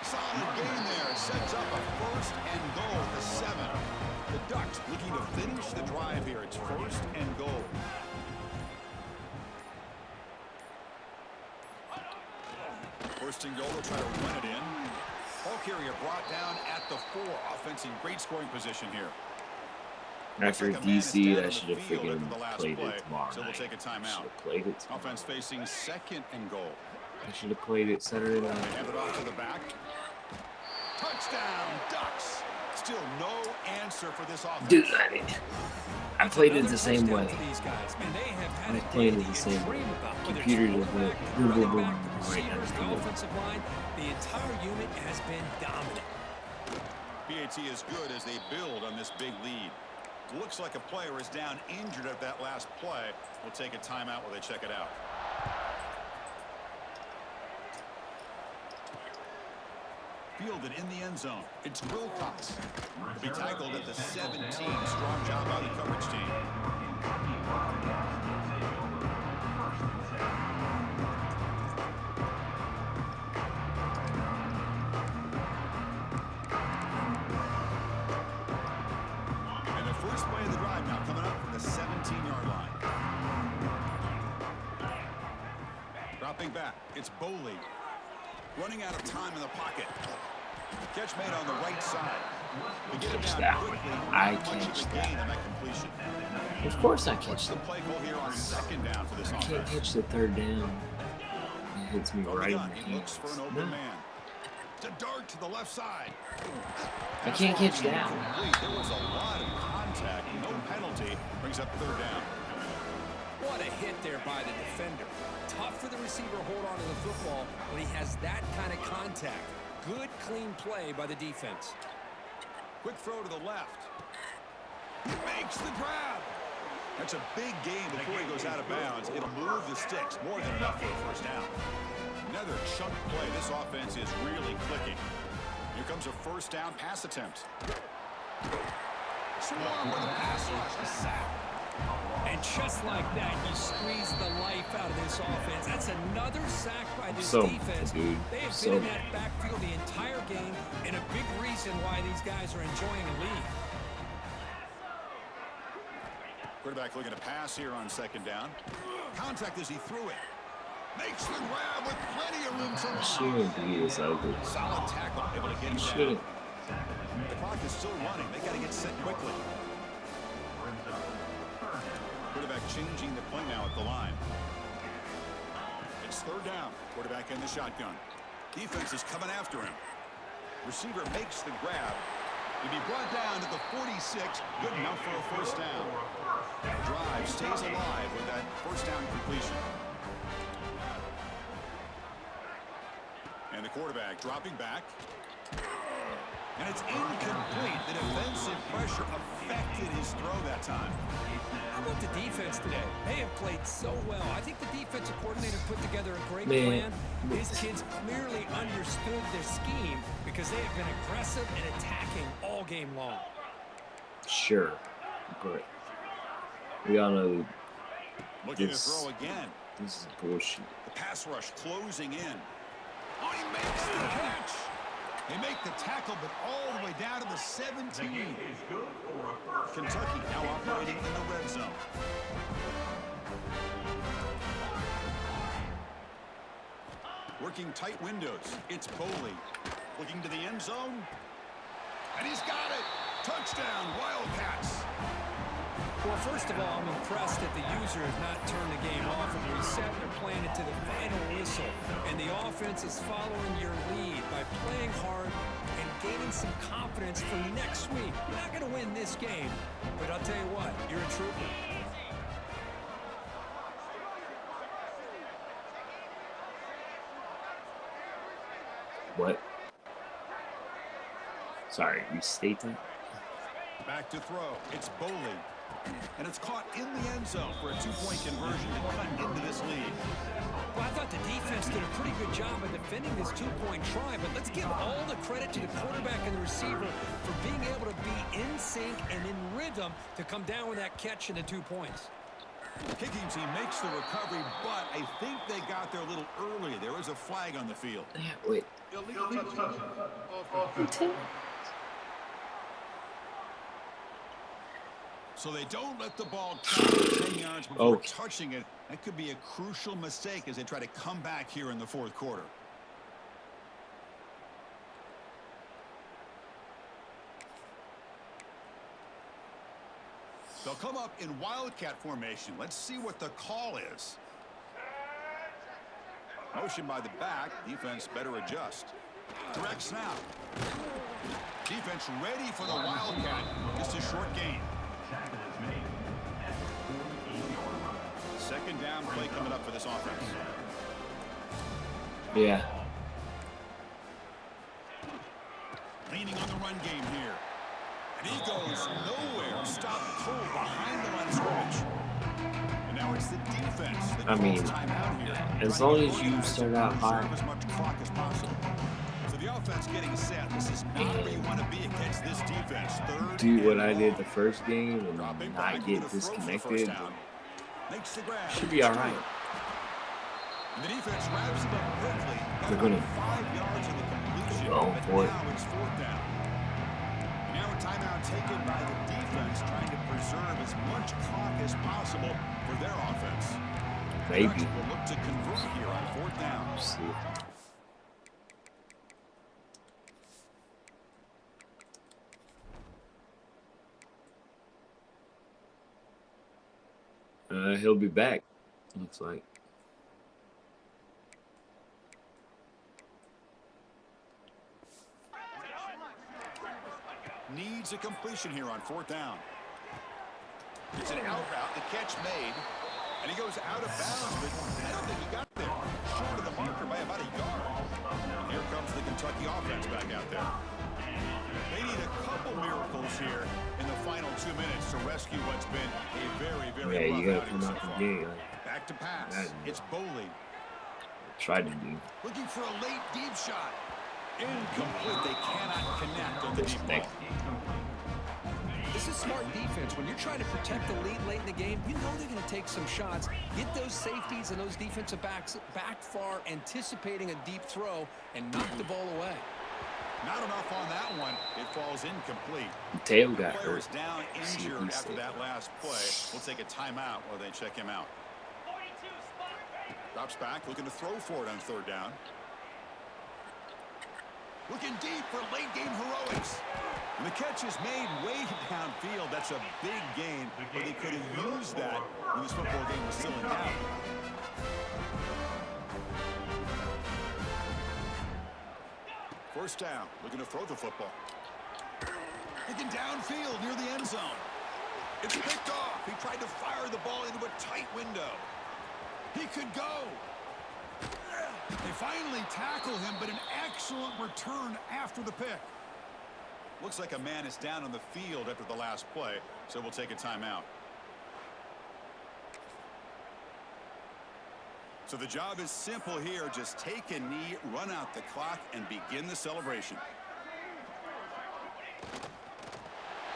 Speaker 2: Solid gain there. Sets up a 1st and goal at the 7. The Ducks looking to finish the drive here. It's 1st and goal. First and goal, they'll try to run it in. Ball carrier brought down at the 4. Offense in great scoring position here.
Speaker 1: after
Speaker 2: Looks like a man is
Speaker 1: DC,
Speaker 2: down
Speaker 1: I
Speaker 2: on the
Speaker 1: should have
Speaker 2: field
Speaker 1: freaking
Speaker 2: after the last
Speaker 1: played
Speaker 2: play,
Speaker 1: it tomorrow
Speaker 2: so we'll
Speaker 1: night.
Speaker 2: take a
Speaker 1: I
Speaker 2: timeout.
Speaker 1: should have played it tomorrow.
Speaker 2: Offense facing 2nd and goal.
Speaker 1: I should have played it Saturday
Speaker 2: They
Speaker 1: night.
Speaker 2: hand it off to the back. Touchdown, Ducks. Still no answer for this offense.
Speaker 1: Dude, I played it
Speaker 3: Another
Speaker 1: the same
Speaker 3: touchdown
Speaker 1: way.
Speaker 3: for these guys. Man, they have had
Speaker 1: I was
Speaker 3: a
Speaker 1: playing
Speaker 3: day
Speaker 1: it the
Speaker 3: that
Speaker 1: same
Speaker 3: you
Speaker 1: way.
Speaker 3: dream about. Whether it's
Speaker 1: Computer
Speaker 3: the
Speaker 1: just went
Speaker 3: quarterback, the
Speaker 1: boom, boom,
Speaker 3: running
Speaker 1: boom,
Speaker 3: back, the
Speaker 1: right down
Speaker 3: receivers,
Speaker 1: the
Speaker 3: the
Speaker 1: field.
Speaker 3: offensive line, the entire unit has been dominant.
Speaker 2: PAT is good as they build on this big lead. Looks like a player is down injured at that last play. We'll take a timeout while they check it out. Fielded in the end zone. It's Wilcox. To be tackled at the 17. Strong job by the coverage team. And the first play of the drive now coming up from the 17-yard line. Dropping back. It's Bowley. Running out of time in the pocket. Catch made on the right side. To get him
Speaker 1: Catch
Speaker 2: down
Speaker 1: that.
Speaker 2: quickly,
Speaker 1: I
Speaker 2: not much of
Speaker 1: catch
Speaker 2: a
Speaker 1: that.
Speaker 2: gain on that completion.
Speaker 1: Of course I
Speaker 2: What's
Speaker 1: catch
Speaker 2: the
Speaker 1: that.
Speaker 2: play call here on second down for this
Speaker 1: I can't
Speaker 2: offense?
Speaker 1: catch the third down. It hits me
Speaker 2: From the
Speaker 1: right in
Speaker 2: gun,
Speaker 1: the
Speaker 2: he
Speaker 1: hands.
Speaker 2: looks for an open man. To dart to the left side.
Speaker 1: I can't catch that.
Speaker 2: Incomplete. There was a lot of contact. No penalty. Brings up third down.
Speaker 3: What a hit there by the defender. Tough for the receiver to hold on to the football when he has that kind of contact. Good, clean play by the defense.
Speaker 2: Quick throw to the left. Makes the grab. That's a big gain before he goes out of bounds. It'll move the sticks. More than enough for a first down. Another chunk play. This offense is really clicking. Here comes a first down pass attempt. Swarm with a pass rush. A sack.
Speaker 3: And just like that, you squeeze the life out of this offense. That's another sack by this
Speaker 1: So,
Speaker 3: defense.
Speaker 1: dude,
Speaker 3: They have
Speaker 1: so
Speaker 3: been in that backfield the entire game, and a big reason why these guys are enjoying a lead.
Speaker 2: Quarterback looking to pass here on second down. Contact as he threw it. Makes the grab with plenty of room to run.
Speaker 1: Shouldn't be this ugly.
Speaker 2: Solid tackle, able to get him
Speaker 1: Shouldn't.
Speaker 2: down. The clock is still running. They got to get set quickly. Quarterback changing the play now at the line. It's third down. Quarterback in the shotgun. Defense is coming after him. Receiver makes the grab. He'll be brought down to the 46. Good enough for a first down. Drive stays alive with that first down completion. And the quarterback dropping back. And it's incomplete. The defensive pressure affected his throw that time.
Speaker 3: How about the defense today? They have played so well. I think the defensive coordinator put together a great plan. His kids clearly understood their scheme because they have been aggressive and attacking all game long.
Speaker 1: Sure, but we all know
Speaker 2: Looking to
Speaker 1: this,
Speaker 2: throw again.
Speaker 1: this is bullshit.
Speaker 2: The pass rush closing in. Oh, he makes the catch. They make the tackle, but all the way down to the 17. Kentucky now operating in the red zone. Working tight windows. It's Boley. Looking to the end zone. And he's got it. Touchdown, Wildcats.
Speaker 3: Well, first of all, I'm impressed that the user has not turned the game off and reset. They're playing it to the final whistle. And the offense is following your lead by playing hard and gaining some confidence for next week. You're not going to win this game, but I'll tell you what, you're a trooper.
Speaker 1: What? Sorry, restate that?
Speaker 2: Back to throw. It's Boley. And it's caught in the end zone for a two-point conversion to cut into this lead.
Speaker 3: Well, I thought the defense did a pretty good job of defending this two-point try, but let's give all the credit to the quarterback and the receiver for being able to be in sync and in rhythm to come down with that catch and the 2 points.
Speaker 2: The kicking team makes the recovery, but I think they got there a little early. There is a flag on the field.
Speaker 1: Wait.
Speaker 2: So they don't let the ball travel 10 yards before touching it. That could be a crucial mistake as they try to come back here in the fourth quarter. They'll come up in Wildcat formation. Let's see what the call is. Motion by the back. Defense better adjust. Direct snap. Defense ready for the Wildcat. Just a short gain. Second down play coming up for this offense.
Speaker 1: Yeah.
Speaker 2: Leaning on the run game here. And he goes nowhere. Stop cold behind the line of scrimmage. And now it's the defense that calls timeout here.
Speaker 1: As long as you start out high.
Speaker 2: As much clock as possible. So the offense getting set. This is not where you want to be against this defense.
Speaker 1: Do what I did the first game and not get disconnected.
Speaker 2: Makes the grab.
Speaker 1: Should be all right.
Speaker 2: And the defense wraps it up quickly.
Speaker 1: They're gonna
Speaker 2: 5 yards of the completion.
Speaker 1: go
Speaker 2: But
Speaker 1: for it.
Speaker 2: now it's fourth down. And now a timeout taken by the defense, trying to preserve as much clock as possible for their offense.
Speaker 1: Maybe.
Speaker 2: Will look to convert here on fourth down.
Speaker 1: See. He'll be back, looks like.
Speaker 2: Needs a completion here on 4th down. It's an out route. The catch made. And he goes out of bounds, but I don't think he got there. Short of the marker by about a yard. And here comes the Kentucky offense back out there. They need a couple miracles here in the final 2 minutes to rescue what's been a very, very
Speaker 1: Yeah, you
Speaker 2: rough
Speaker 1: gotta
Speaker 2: outing
Speaker 1: come
Speaker 2: so
Speaker 1: out
Speaker 2: far.
Speaker 1: the gate.
Speaker 2: Back to pass. It's Boley.
Speaker 1: Tried to do.
Speaker 2: Looking for a late deep shot. Incomplete. They cannot connect on the deep ball.
Speaker 3: This is smart defense. When you're trying to protect the lead late in the game, you know they're going to take some shots. Get those safeties and those defensive backs back far, anticipating a deep throw, and knock the ball away.
Speaker 2: Not enough on that one. It falls incomplete.
Speaker 1: Tail got
Speaker 2: The player
Speaker 1: hurt.
Speaker 2: is down injured after that last play. We'll take a timeout while they check him out. Drops back, looking to throw for it on 3rd down. Looking deep for late game heroics. And the catch is made way downfield. That's a big gain, but they could have used that when this football game was still in doubt. First down, looking to throw the football. Looking downfield near the end zone. It's picked off. He tried to fire the ball into a tight window. He could go. They finally tackle him, but an excellent return after the pick. Looks like a man is down on the field after the last play, so we'll take a timeout. So the job is simple here. Just take a knee, run out the clock, and begin the celebration.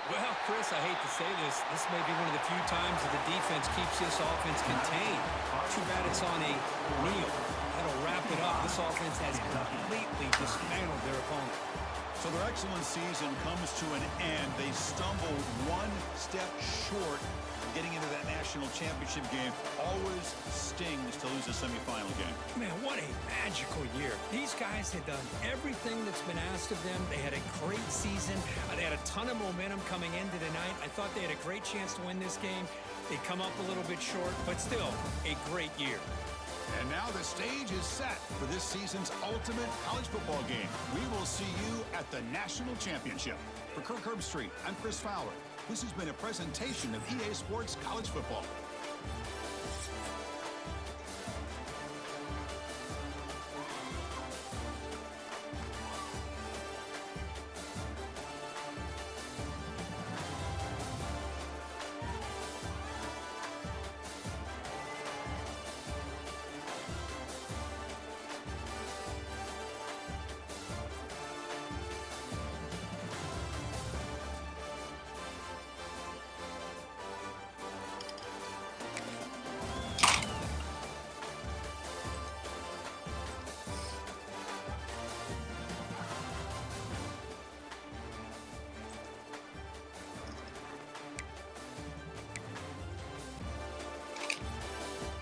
Speaker 3: Well, Chris, I hate to say this. This may be one of the few times that the defense keeps this offense contained. Too bad it's on a kneel. That'll wrap it up. This offense has completely dismantled their opponent.
Speaker 2: So their excellent season comes to an end. They stumble one step short of getting into that national championship game. Always stings to lose a semifinal game.
Speaker 3: Man, what a magical year. These guys had done everything that's been asked of them. They had a great season. They had a ton of momentum coming into tonight. I thought they had a great chance to win this game. They come up a little bit short, but still a great year.
Speaker 2: And now the stage is set for this season's ultimate college football game. We will see you at the national championship. For Kirk Herbstreit, I'm Chris Fowler. This has been a presentation of EA Sports College Football.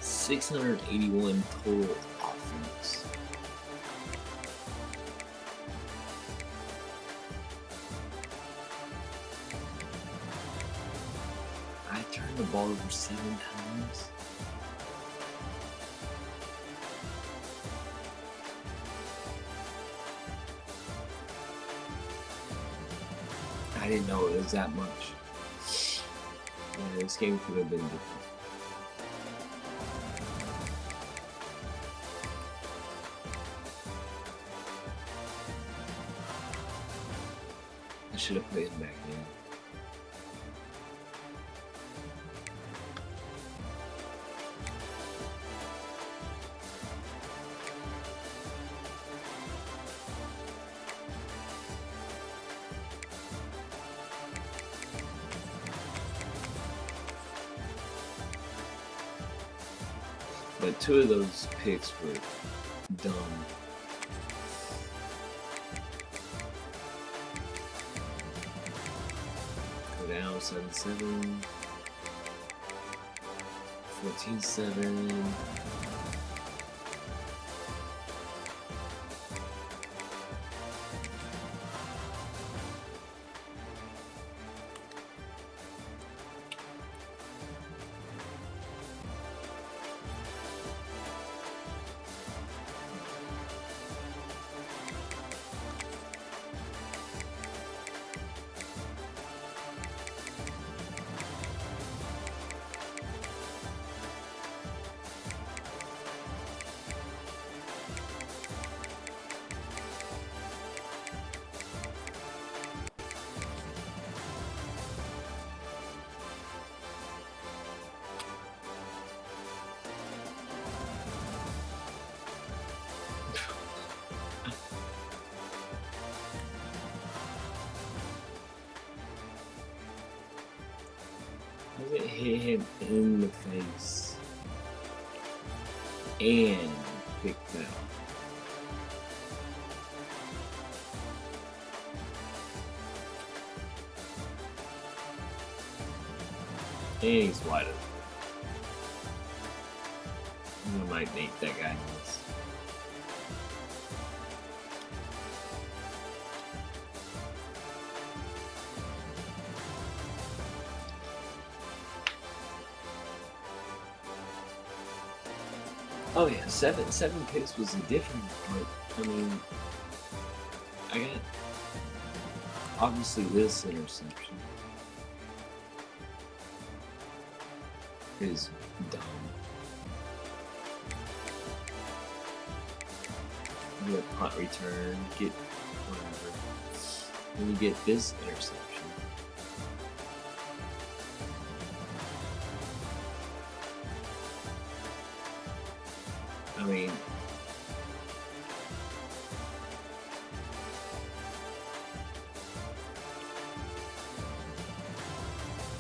Speaker 1: $681 total offense. I turned the ball over 7 times. I didn't know it was that much. Yeah, this game could have been different. I should have played him back then. But 2 of those picks were dumb. Go down 7-7, 14-7. Doesn't hit him in the face and picked out. And he's wide open. I might make that guy miss. Oh yeah, seven picks was different, but I mean, I got obviously this interception is dumb. You get punt return, get whatever. Then you get this interception. I mean,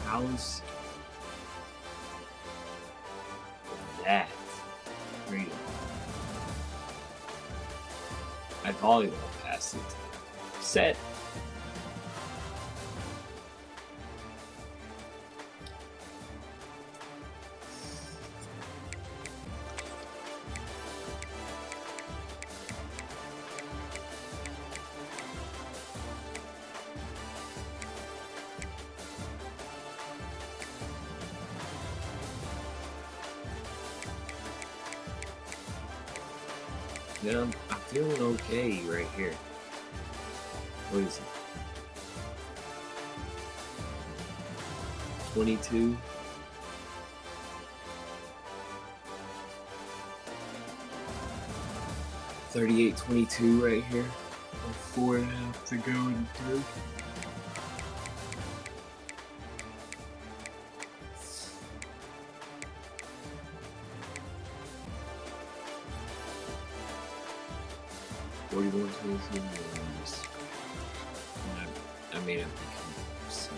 Speaker 1: how's that freedom? I volleyball passed it. Set. Then I'm feeling okay right here. What is it? 22. $38.22 right here. With 4.5 to go in the third. I made him become so.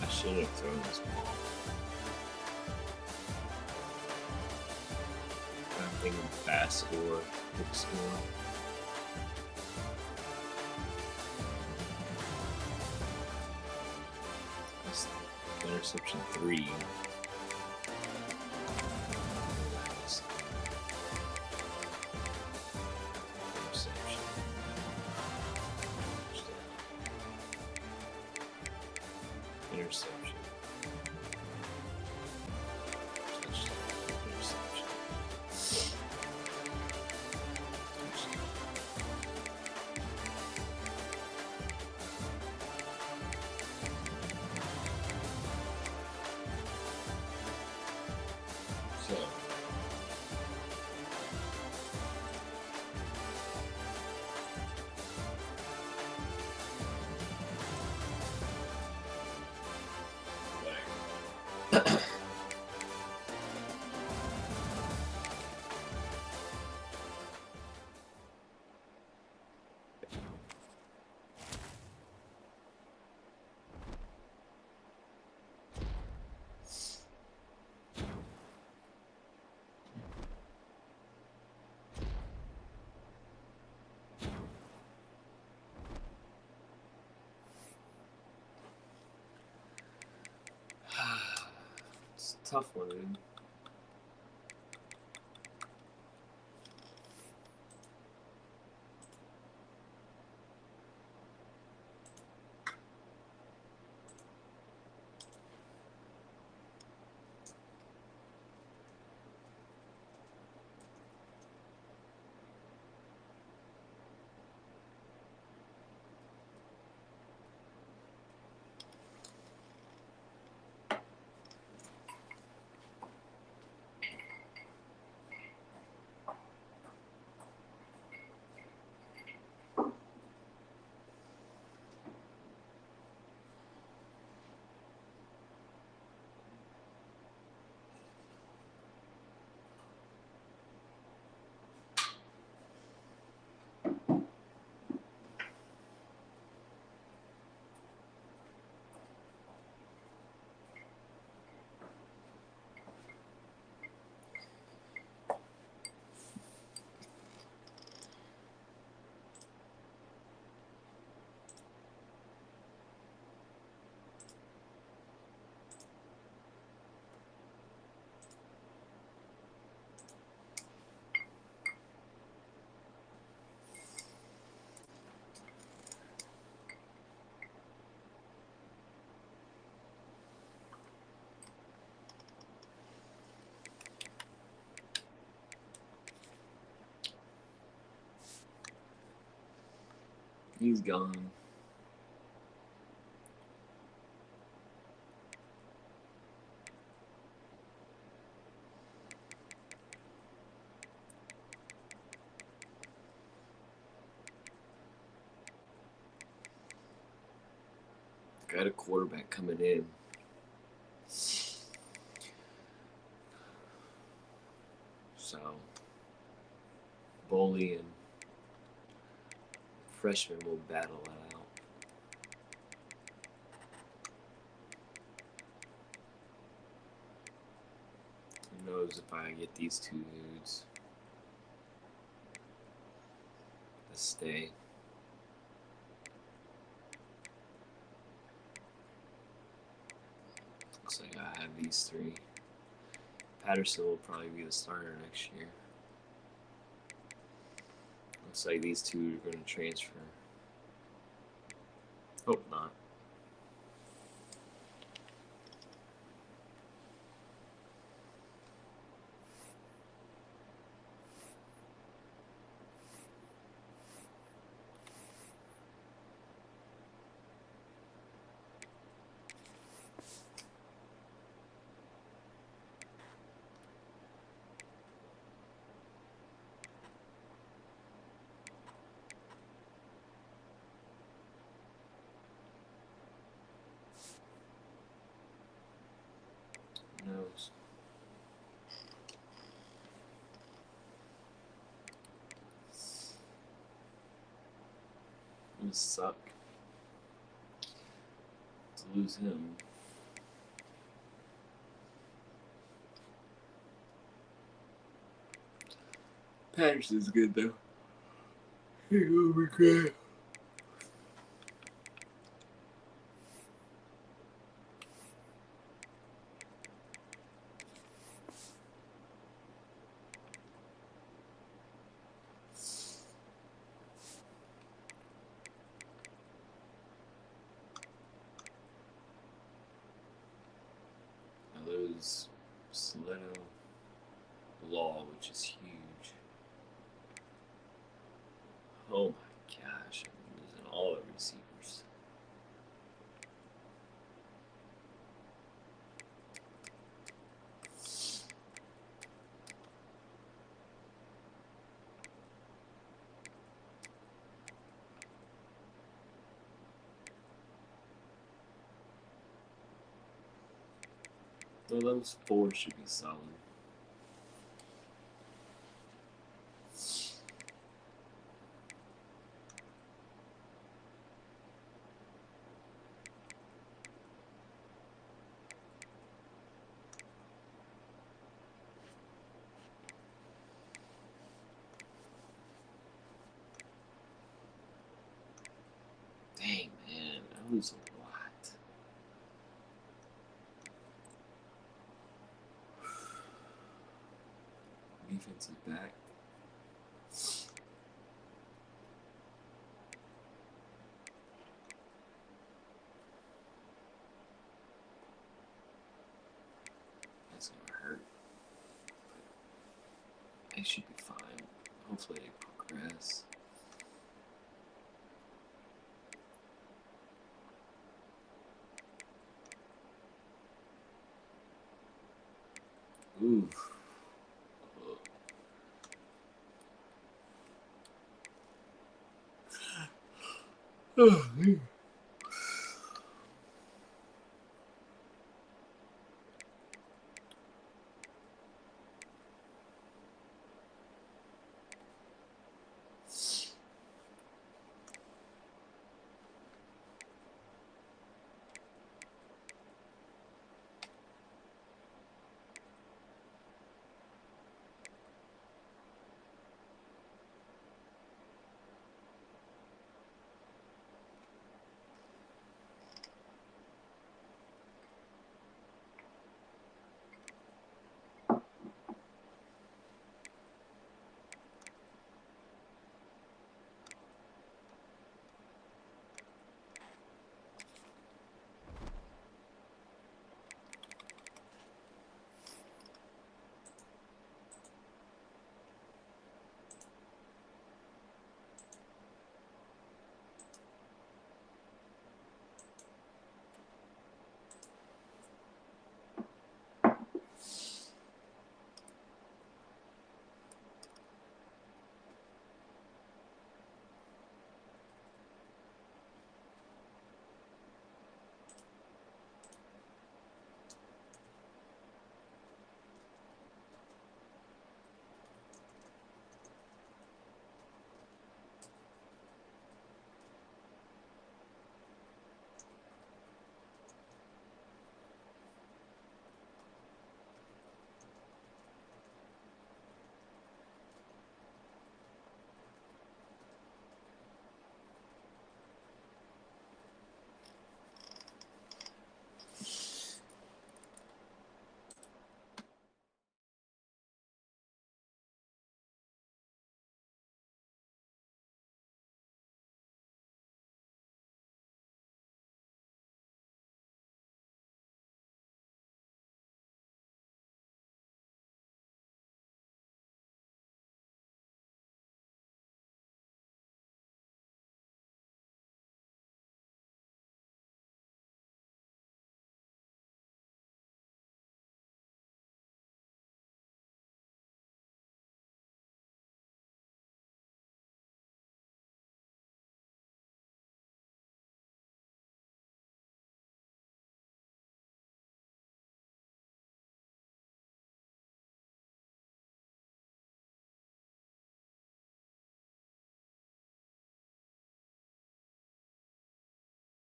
Speaker 1: I should have thrown this ball. I'm thinking fast score, quick score. That's interception 3. Interception. Touchdown. Interception. Touchdown. So. It's a tough one, dude. He's gone. Got a quarterback coming in. So, Boley and freshman will battle it out. Who knows if I get these two dudes to stay. Looks like I have these three. Patterson will probably be the starter next year. Looks like these two are going to transfer. Hope not. Who knows? It would suck to lose him. Patterson's good though. He will be great. Now there's Stiletto Law, which is huge. Oh my gosh, I'm losing all the receivers. Well, those four should be solid. Dang, man, I lose a lot. Defense is back. That's gonna hurt. But they should be fine. Hopefully they progress. Oof. Oh,